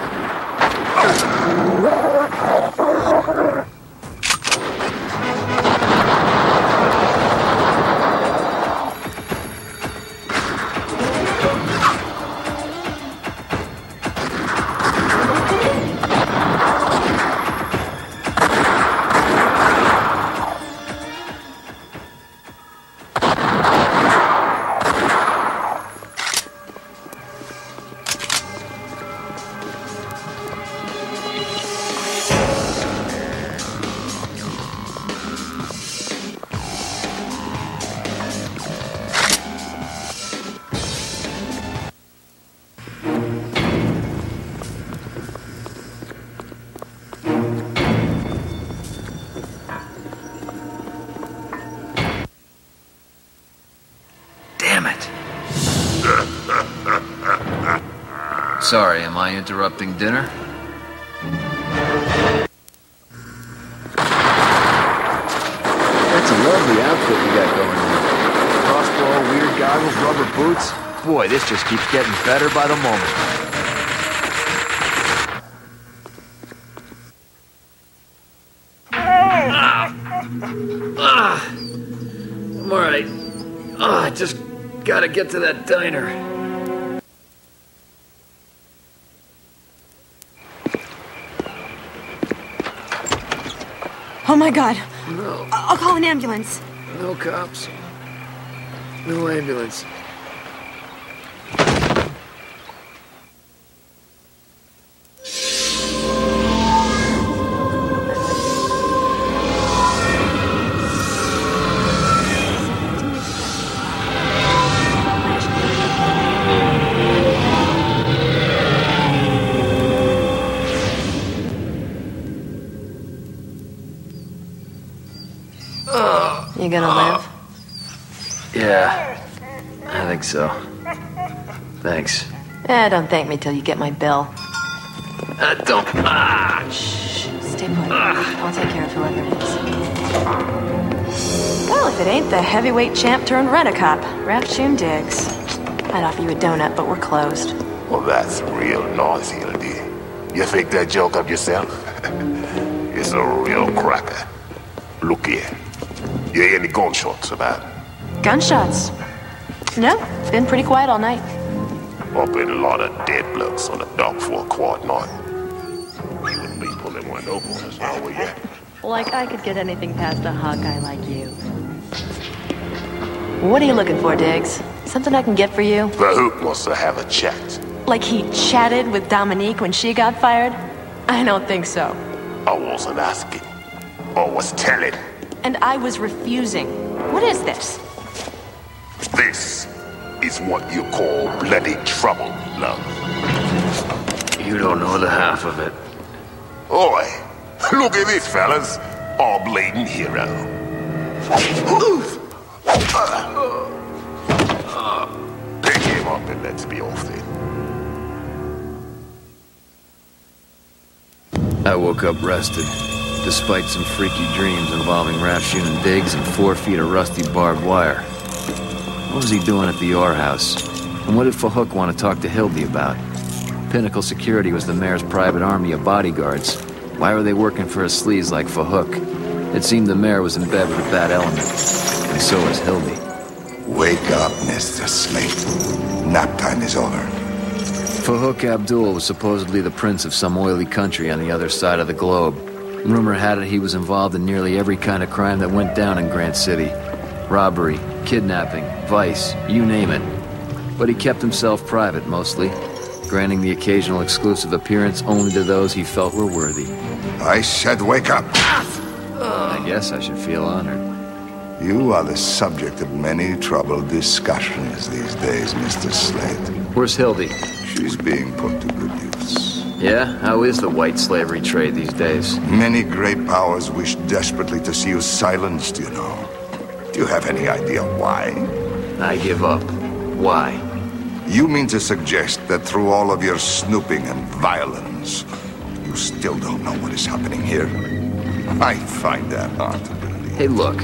Sorry, am I interrupting dinner? That's a lovely outfit you got going on. Crossbow, weird goggles, rubber boots. Boy, this just keeps getting better by the moment. I'm alright. I just gotta get to that diner.
Oh my God.
No.
I'll call an ambulance.
No cops. No ambulance.
You gonna live?
Yeah, I think so. Thanks.
Don't thank me till you get my bill.
Don't.
Shh. Stay put. I'll take care of whoever it is. Well, if it ain't the heavyweight champ turned rent-a-cop, Raptune Diggs. I'd offer you a donut, but we're closed.
Well, that's real noisy, LD. You think that joke up yourself? It's a real cracker. Look here. You hear any gunshots about?
Gunshots? No, been pretty quiet all night.
Up in a lot of dead bloods on the dock for a quart night. You and me pulling one over on us, how we at?
Like I could get anything past a hot guy like you. What are you looking for, Diggs? Something I can get for you?
The Hook wants to have a chat.
Like he chatted with Dominique when she got fired? I don't think so.
I wasn't asking. I was telling.
And I was refusing. What is this?
This is what you call bloody trouble, love.
You don't know the half of it.
Oi, look at this, fellas. Our blatant hero. Pick him up and let's be off then.
I woke up rested, despite some freaky dreams involving raft-shooting digs and 4 feet of rusty barbed wire. What was he doing at the Orr house? And what did Fahook want to talk to Hildy about? Pinnacle Security was the mayor's private army of bodyguards. Why were they working for a sleaze like Fahook? It seemed the mayor was in bed with a bad element, and so was Hildy.
Wake up, Mr. Slade. Nap time is over.
Fahook Abdul was supposedly the prince of some oily country on the other side of the globe. Rumor had it he was involved in nearly every kind of crime that went down in Grant City. Robbery, kidnapping, vice, you name it. But he kept himself private, mostly, granting the occasional exclusive appearance only to those he felt were worthy.
I said wake up!
I guess I should feel honored.
You are the subject of many troubled discussions these days, Mr. Slade.
Where's Hildy?
She's being put to good use.
Yeah? How is the white slavery trade these days?
Many great powers wish desperately to see you silenced, you know. Do you have any idea why?
I give up. Why?
You mean to suggest that through all of your snooping and violence, you still don't know what is happening here? I find that hard to believe.
Hey, look.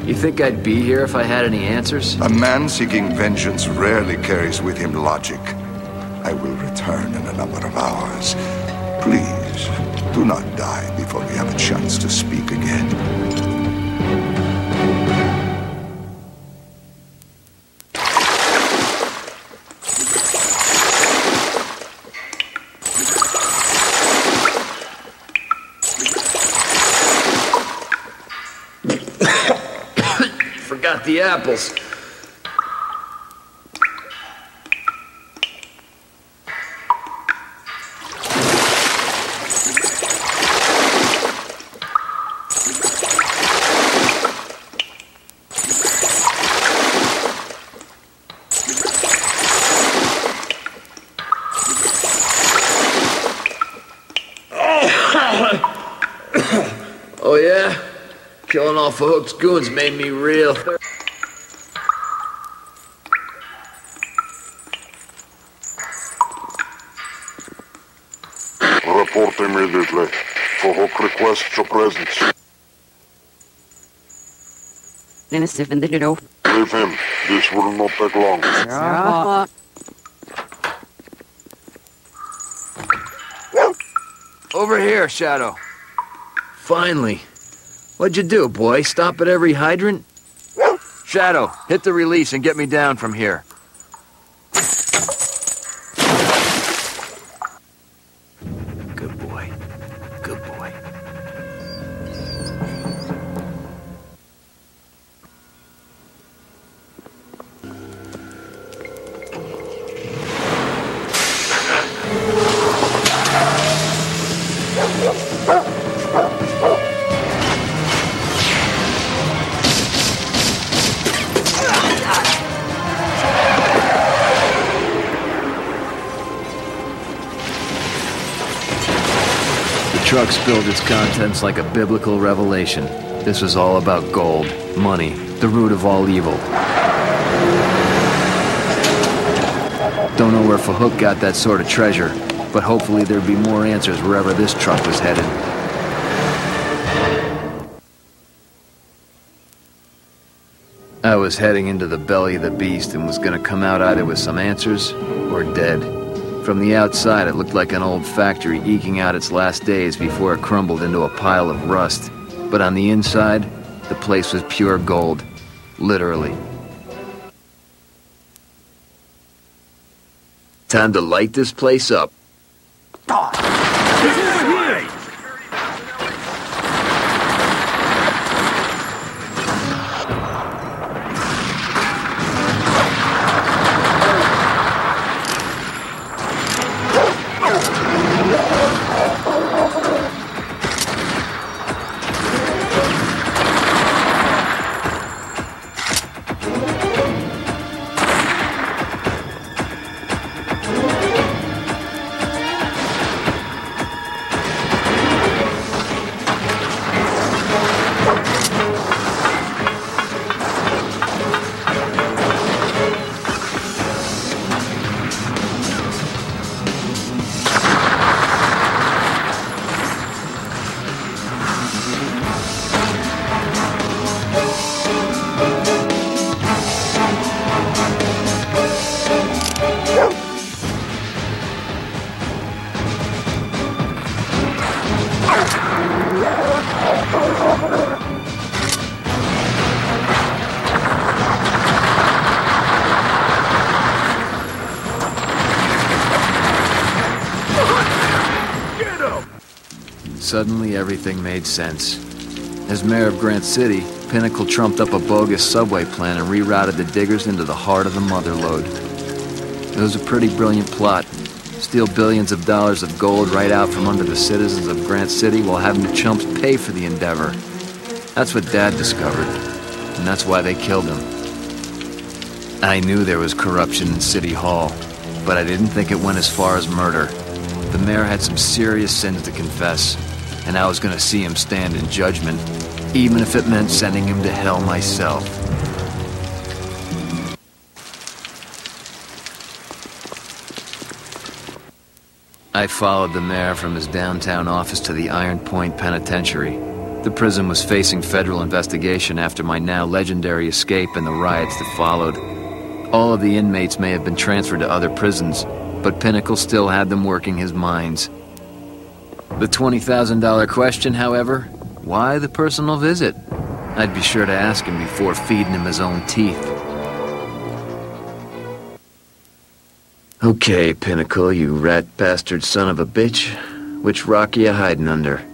You think I'd be here if I had any answers?
A man seeking vengeance rarely carries with him logic. I will return in a number of hours. Please, do not die before we have a chance to speak again.
Forgot the apples. Oh yeah? Killing off Fahook's goons made me real thirsty.
Report immediately. Fahook requests your presence. Leave him. This will not take long.
Over here, Shadow. Finally. What'd you do, boy? Stop at every hydrant? Shadow, hit the release and get me down from here. Good boy. Good boy. The truck spilled its contents like a biblical revelation. This was all about gold, money, the root of all evil. Don't know where Fahook got that sort of treasure, but hopefully there'd be more answers wherever this truck was headed. I was heading into the belly of the beast and was gonna come out either with some answers or dead. From the outside, it looked like an old factory eking out its last days before it crumbled into a pile of rust. But on the inside, the place was pure gold. Literally. Time to light this place up. Suddenly, everything made sense. As mayor of Grant City, Pinnacle trumped up a bogus subway plan and rerouted the diggers into the heart of the mother lode. It was a pretty brilliant plot. Steal billions of dollars of gold right out from under the citizens of Grant City while having the chumps pay for the endeavor. That's what Dad discovered, and that's why they killed him. I knew there was corruption in City Hall, but I didn't think it went as far as murder. The mayor had some serious sins to confess, and I was gonna see him stand in judgment, even if it meant sending him to hell myself. I followed the mayor from his downtown office to the Iron Point Penitentiary. The prison was facing federal investigation after my now legendary escape and the riots that followed. All of the inmates may have been transferred to other prisons, but Pinnacle still had them working his mines. The $20,000 question, however, why the personal visit? I'd be sure to ask him before feeding him his own teeth. Okay, Pinnacle, you rat bastard son of a bitch. Which rock are you hiding under?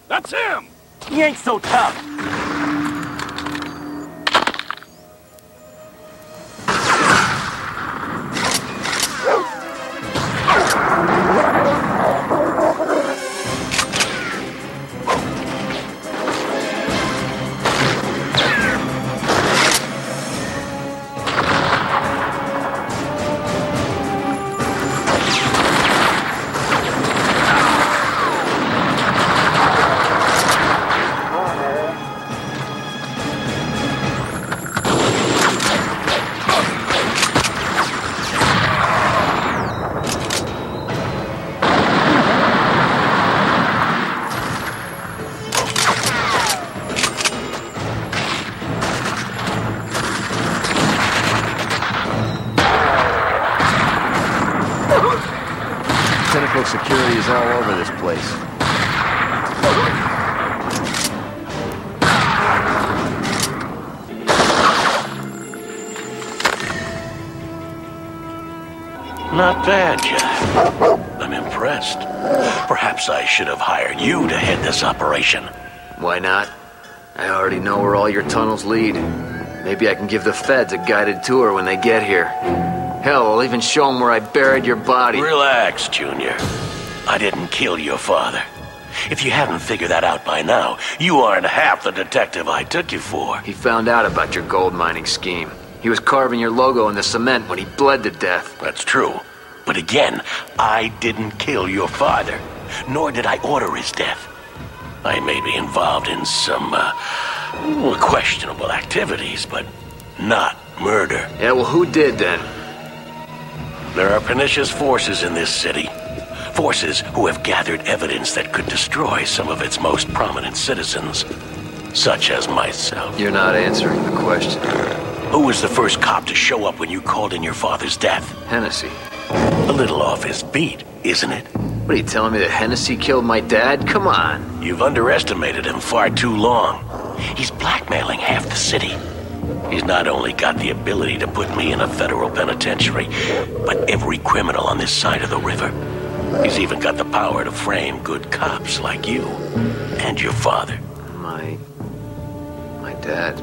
That's him! He ain't so tough.
Security is all over this place.
Not bad, Jack. I'm impressed. Perhaps I should have hired you to head this operation.
Why not? I already know where all your tunnels lead. Maybe I can give the feds a guided tour when they get here. Hell, I'll even show them where I buried your body.
Relax, Junior. I didn't kill your father. If you haven't figured that out by now, you aren't half the detective I took you for.
He found out about your gold mining scheme. He was carving your logo in the cement when he bled to death.
That's true. But again, I didn't kill your father, nor did I order his death. I may be involved in some, questionable activities, but not murder.
Yeah, well, who did then?
There are pernicious forces in this city. Forces who have gathered evidence that could destroy some of its most prominent citizens, such as myself.
You're not answering the question.
Who was the first cop to show up when you called in your father's death?
Hennessy.
A little off his beat, isn't it?
What, are you telling me that Hennessy killed my dad? Come on.
You've underestimated him far too long. He's blackmailing half the city. He's not only got the ability to put me in a federal penitentiary, but every criminal on this side of the river. He's even got the power to frame good cops like you and your father.
My dad.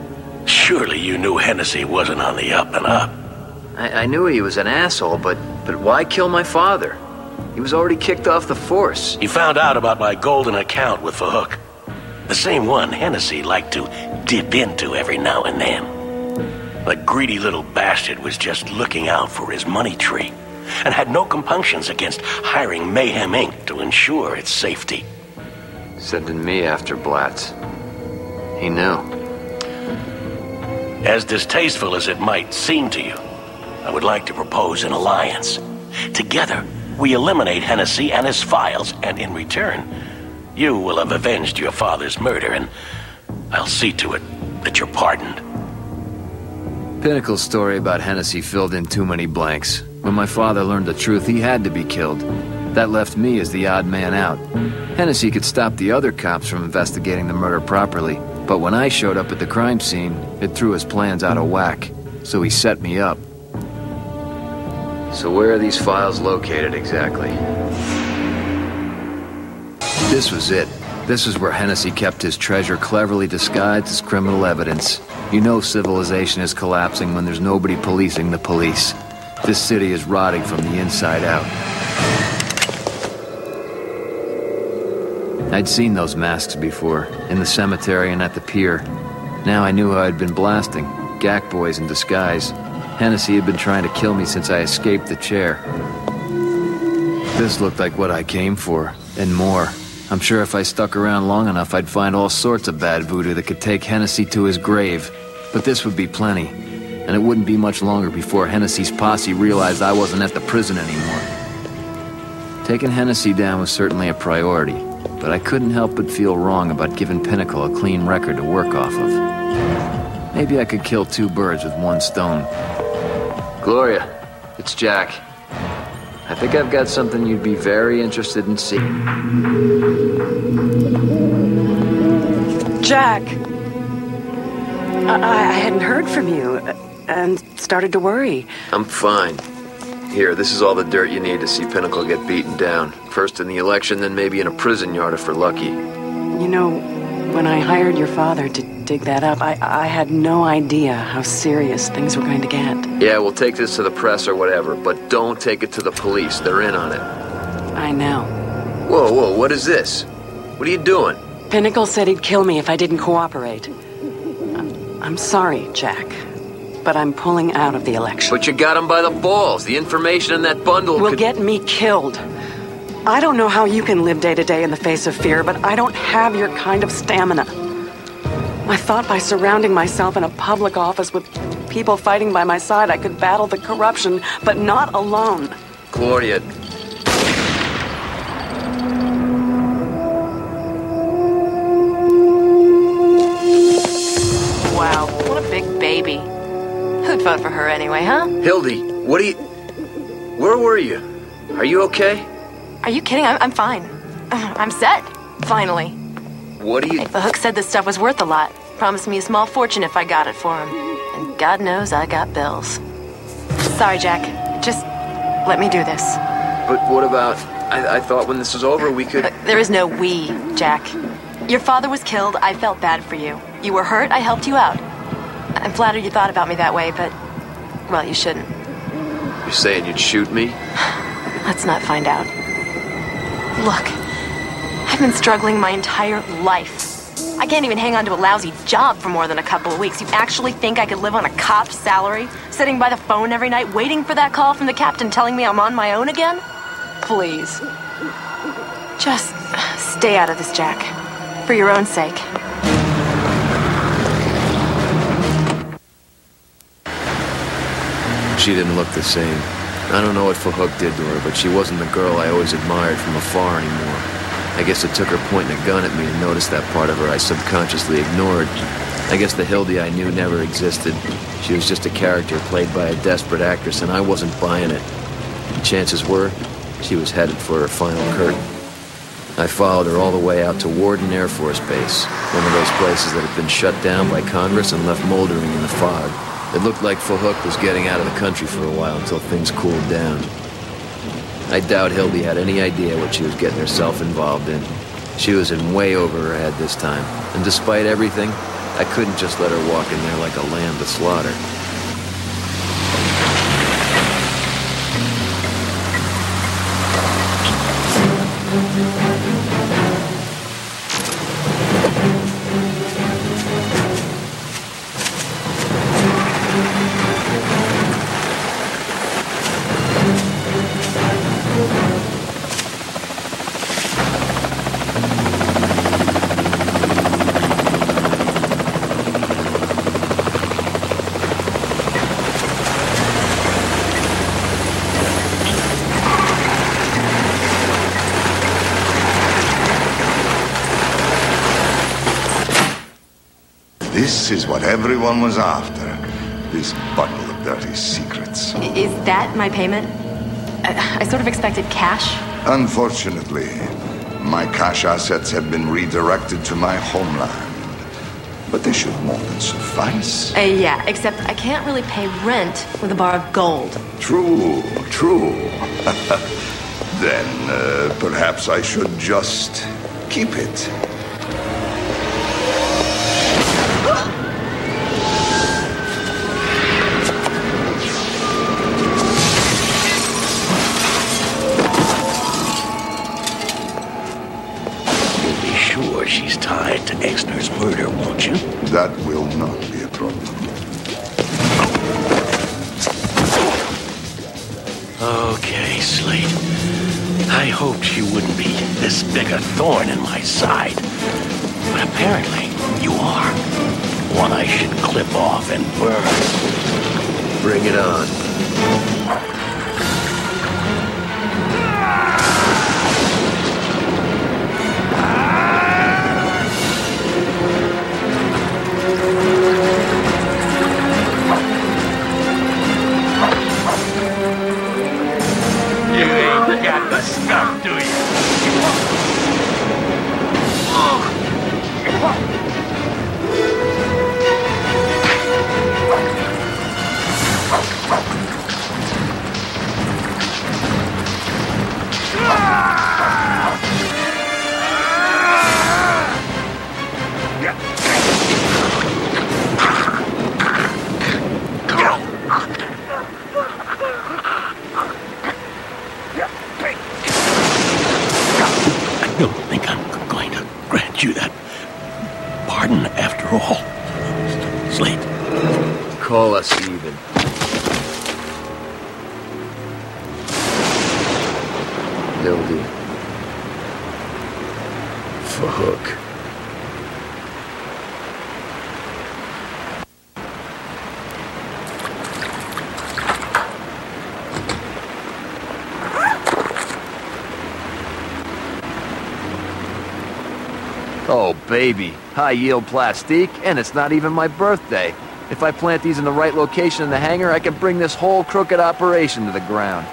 Surely you knew Hennessy wasn't on the up and up.
I knew he was an asshole, but why kill my father? He was already kicked off the force.
He found out about my golden account with Fahook. The same one Hennessy liked to dip into every now and then. The greedy little bastard was just looking out for his money tree and had no compunctions against hiring Mayhem Inc. to ensure its safety.
Sending me after Blatz. He knew.
As distasteful as it might seem to you, I would like to propose an alliance. Together, we eliminate Hennessy and his files, and in return, you will have avenged your father's murder, and I'll see to it that you're pardoned.
Pinnacle's story about Hennessy filled in too many blanks. When my father learned the truth, he had to be killed. That left me as the odd man out. Hennessy could stop the other cops from investigating the murder properly, but when I showed up at the crime scene, it threw his plans out of whack, so he set me up. So where are these files located exactly? This was it. This is where Hennessy kept his treasure cleverly disguised as criminal evidence. You know civilization is collapsing when there's nobody policing the police. This city is rotting from the inside out. I'd seen those masks before, in the cemetery and at the pier. Now I knew how I'd been blasting. Gack boys in disguise. Hennessy had been trying to kill me since I escaped the chair. This looked like what I came for, and more. I'm sure if I stuck around long enough, I'd find all sorts of bad voodoo that could take Hennessy to his grave. But this would be plenty. And it wouldn't be much longer before Hennessy's posse realized I wasn't at the prison anymore. Taking Hennessy down was certainly a priority, but I couldn't help but feel wrong about giving Pinnacle a clean record to work off of. Maybe I could kill two birds with one stone. Gloria, it's Jack. I think I've got something you'd be very interested in seeing.
Jack! I hadn't heard from you, and started to worry.
I'm fine. Here, this is all the dirt you need to see Pinnacle get beaten down. First in the election, then maybe in a prison yard if we're lucky.
You know, when I hired your father to dig that up, I had no idea how serious things were going to get.
Yeah, we'll take this to the press or whatever, but don't take it to the police. They're in on it.
I know.
Whoa, what is this? What are you doing?
Pinnacle said he'd kill me if I didn't cooperate. I'm sorry, Jack, but I'm pulling out of the election.
But you got him by the balls. The information in that bundle
will get me killed. I don't know how you can live day to day in the face of fear, but I don't have your kind of stamina. I thought by surrounding myself in a public office with people fighting by my side, I could battle the corruption, but not alone.
Gloria.
Wow, what a big baby. Who'd vote for her anyway, huh?
Hildy, what are you... Where were you? Are you okay?
Are you kidding? I'm fine. I'm set. Finally.
What do you...
The Hook said this stuff was worth a lot. Promised me a small fortune if I got it for him. And God knows I got bills. Sorry, Jack. Just let me do this.
But what about... I thought when this was over we could...
There is no we, Jack. Your father was killed. I felt bad for you. You were hurt. I helped you out. I'm flattered you thought about me that way, but... Well, you shouldn't.
You're saying you'd shoot me?
Let's not find out. Look, I've been struggling my entire life. I can't even hang on to a lousy job for more than a couple of weeks. You actually think I could live on a cop's salary? Sitting by the phone every night, waiting for that call from the captain telling me I'm on my own again? Please. Just stay out of this, Jack. For your own sake.
She didn't look the same. I don't know what Fahook did to her, but she wasn't the girl I always admired from afar anymore. I guess it took her pointing a gun at me to notice that part of her I subconsciously ignored. I guess the Hildy I knew never existed. She was just a character played by a desperate actress, and I wasn't buying it. And chances were, she was headed for her final curtain. I followed her all the way out to Warden Air Force Base, one of those places that had been shut down by Congress and left moldering in the fog. It looked like Fahook was getting out of the country for a while until things cooled down. I doubt Hildy had any idea what she was getting herself involved in. She was in way over her head this time, and despite everything, I couldn't just let her walk in there like a lamb to slaughter.
This is what everyone was after. This bundle of dirty secrets.
Is that my payment? I sort of expected cash.
Unfortunately, my cash assets have been redirected to my homeland. but they should more than suffice.
Yeah, except I can't really pay rent with a bar of gold.
True, true. Then perhaps I should just keep it.
She's tied to Exner's murder, won't you?
That will not be a problem.
Okay, Slade. I hoped you wouldn't be this big a thorn in my side. But apparently, you are. One I should clip off and burn.
Bring it on.
Got the stuff, do you? I don't think I'm going to grant you that pardon after all, Slade.
Call us even. They'll do. For Hook. Oh, baby. High-yield plastique, and it's not even my birthday. If I plant these in the right location in the hangar, I can bring this whole crooked operation to the ground.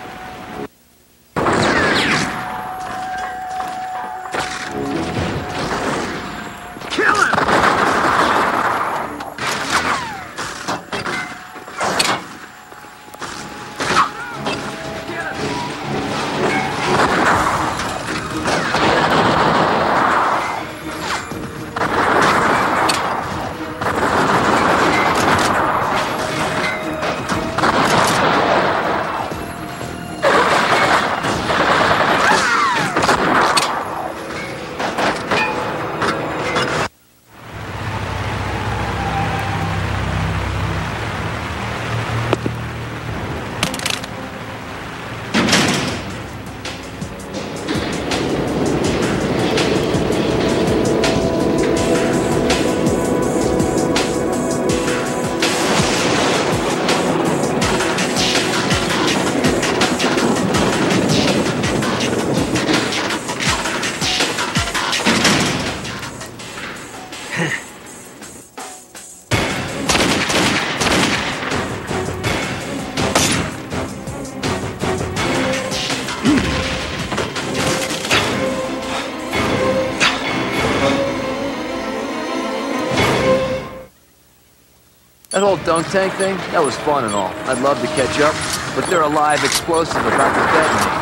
That whole dunk tank thing, that was fun and all. I'd love to catch up, but they're a live explosive about to detonate.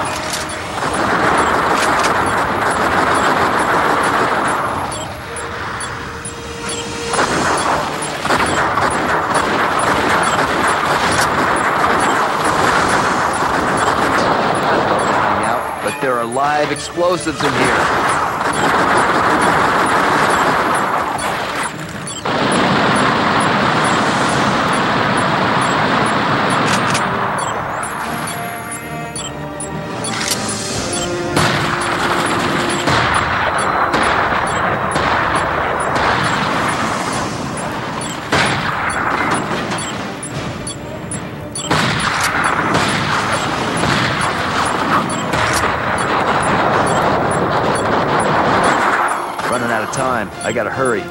But there are live explosives in here. Time. I gotta hurry.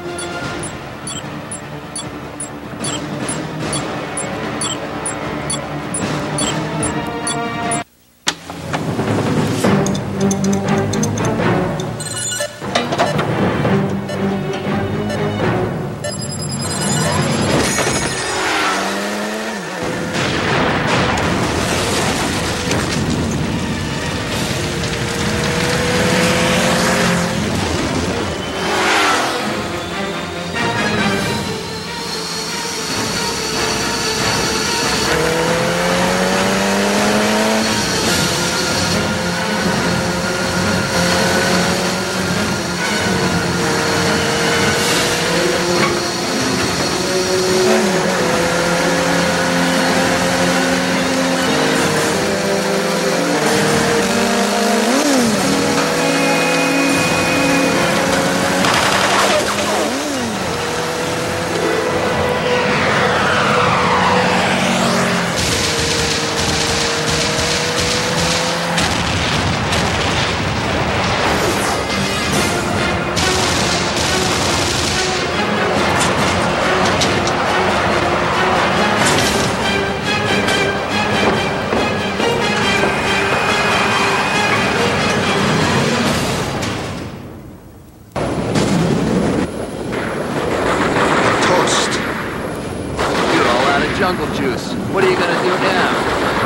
jungle juice. What are you gonna do now?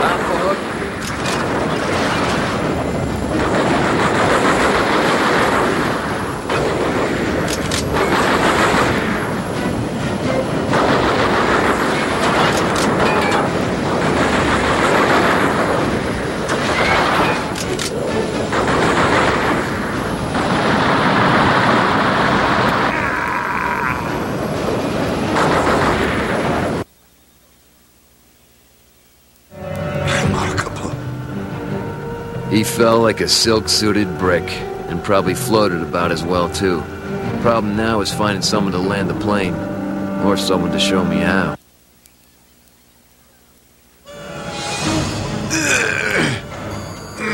Off the hook? He fell like a silk-suited brick, and probably floated about as well, too. Problem now is finding someone to land the plane, or someone to show me how.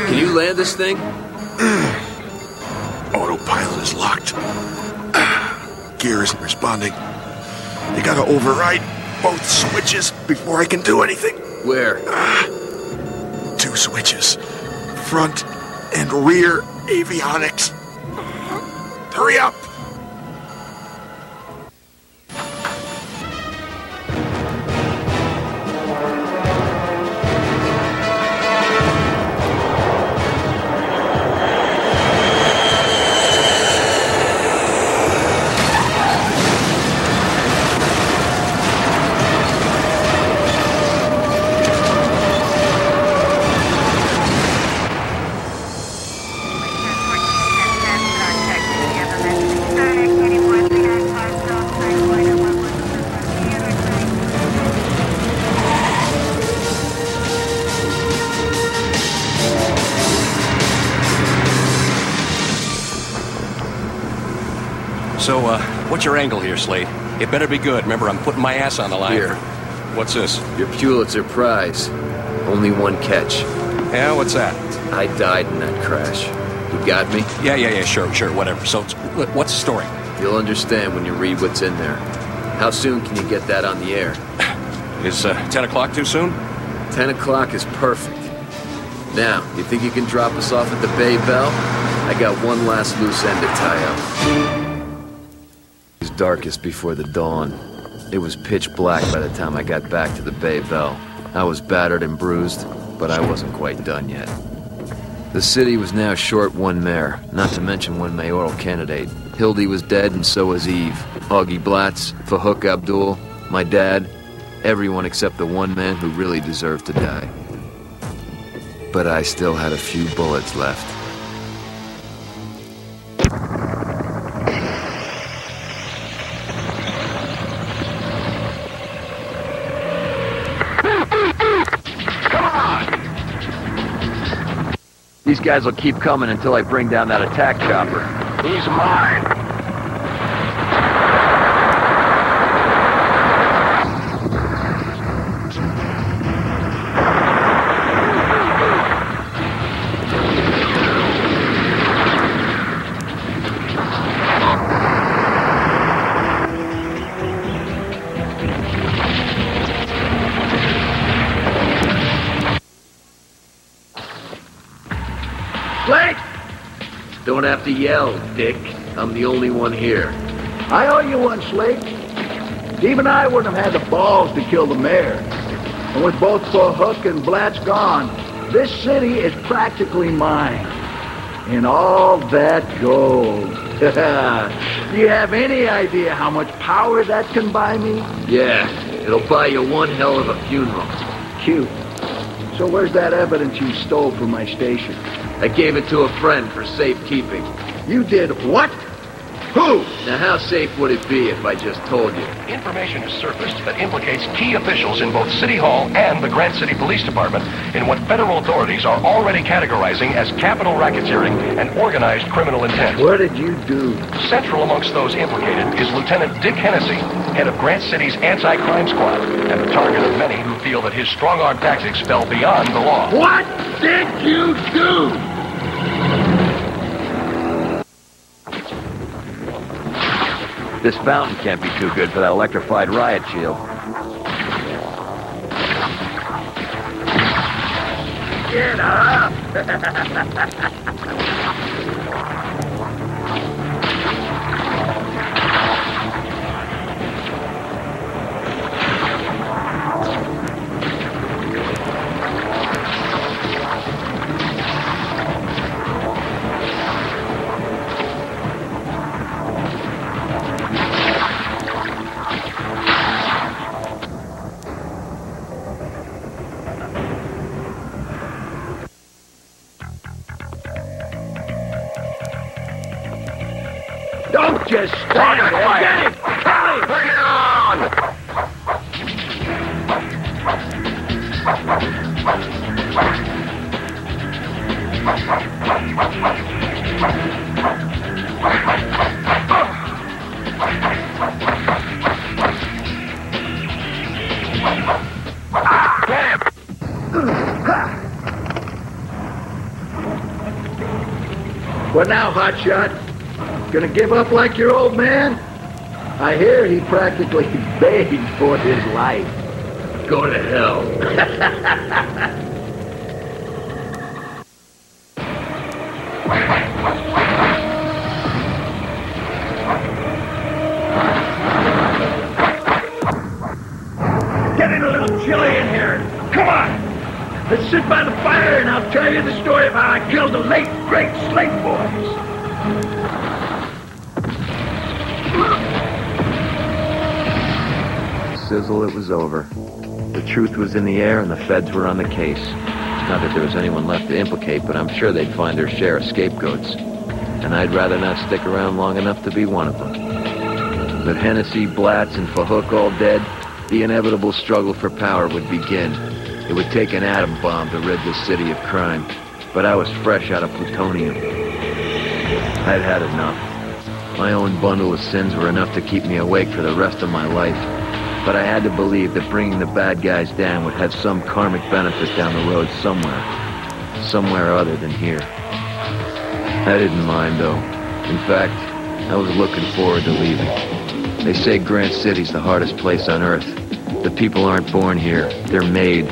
Can you land this thing?
Autopilot is locked. Gear isn't responding. You gotta override both switches before I can do anything.
Where?
2 switches. Front and rear avionics. Hurry up!
So, what's your angle here, Slade? It better be good. Remember, I'm putting my ass on the line.
Here.
What's this?
Your Pulitzer Prize. Only one catch.
Yeah, what's that?
I died in that crash. You got me?
Yeah, sure, whatever. So, what's the story?
You'll understand when you read what's in there. How soon can you get that on the air?
Is 10 o'clock too soon?
10 o'clock is perfect. Now, you think you can drop us off at the Bay Bell? I got one last loose end to tie up. It was darkest before the dawn. It was pitch black by the time I got back to the Bay Bell. I was battered and bruised, but I wasn't quite done yet. The city was now short one mayor, not to mention one mayoral candidate. Hildy was dead, and so was Eve. Augie Blatz, Fahouk Abdul, my dad, everyone except the one man who really deserved to die. But I still had a few bullets left. These guys will keep coming until I bring down that attack chopper.
He's mine.
Slade!
Don't have to yell, Dick. I'm the only one here.
I owe you one, Slade. Even I wouldn't have had the balls to kill the mayor. And with both Fahouk and Blatz gone, this city is practically mine. And all that gold. Do you have any idea how much power that can buy me?
Yeah, it'll buy you one hell of a funeral.
Cute. So where's that evidence you stole from my station?
I gave it to a friend for safekeeping.
You did what? Who?
Now how safe would it be if I just told you?
Information has surfaced that implicates key officials in both City Hall and the Grant City Police Department in what federal authorities are already categorizing as capital racketeering and organized criminal intent.
What did you do?
Central amongst those implicated is Lieutenant Dick Hennessy, head of Grant City's anti-crime squad, and the target of many who feel that his strong-arm tactics fell beyond the law.
What did you do?
This fountain can't be too good for that electrified riot shield.
Get up! just stand there. Get him! Kill him!
Bring it on!
What now, hotshot? Gonna give up like your old man? I hear he practically begged for his life. Go to hell. Getting a little chilly in here. Come on. Let's sit by the fire and I'll tell you the story of how I killed the late, great Slade boys.
Sizzle, it was over. The truth was in the air and the feds were on the case. Not that there was anyone left to implicate, but I'm sure they'd find their share of scapegoats. And I'd rather not stick around long enough to be one of them. With Hennessy, Blatz, and Fahook all dead, the inevitable struggle for power would begin. It would take an atom bomb to rid this city of crime. But I was fresh out of plutonium. I'd had enough. My own bundle of sins were enough to keep me awake for the rest of my life. But I had to believe that bringing the bad guys down would have some karmic benefit down the road somewhere. Somewhere other than here. I didn't mind, though. In fact, I was looking forward to leaving. They say Grant City's the hardest place on Earth. The people aren't born here. They're made.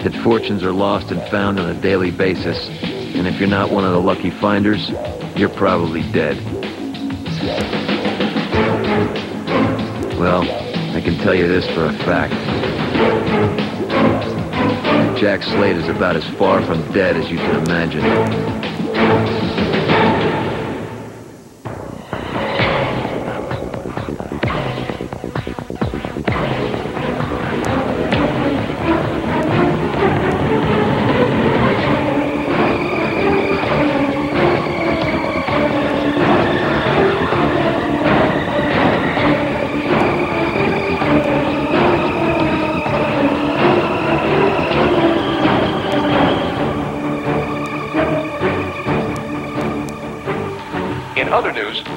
That fortunes are lost and found on a daily basis. And if you're not one of the lucky finders, you're probably dead. Well, I can tell you this for a fact. Jack Slade is about as far from dead as you can imagine.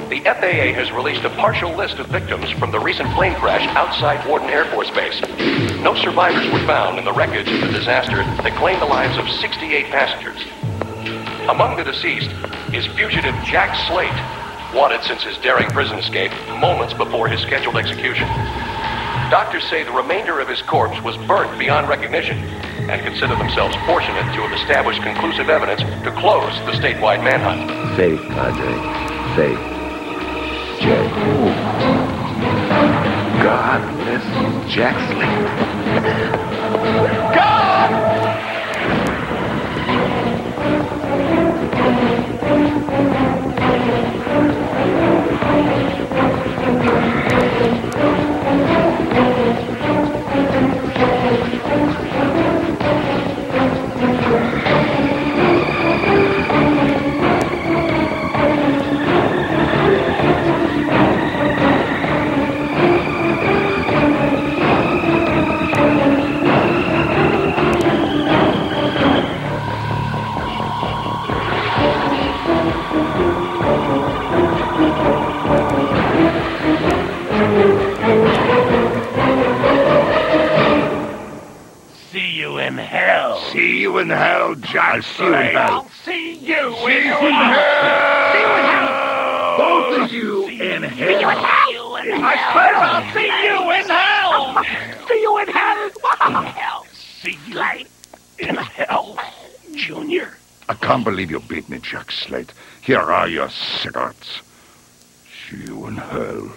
The FAA has released a partial list of victims from the recent plane crash outside Warden Air Force Base. No survivors were found in the wreckage of the disaster that claimed the lives of 68 passengers. Among the deceased is fugitive Jack Slade, wanted since his daring prison escape moments before his scheduled execution. Doctors say the remainder of his corpse was burnt beyond recognition and consider themselves fortunate to have established conclusive evidence to close the statewide manhunt.
Faith, Padre. Faith. Jay.
God bless Jack Slade.
God!
See you in hell, Jack Slade.
I'll see you in hell.
See you in hell.
Both of you in hell.
See you in hell. I swear I'll see you in hell. See you in hell.
See you in hell, Junior. I can't believe you beat me, Jack Slade. Here are your cigarettes. See you in hell.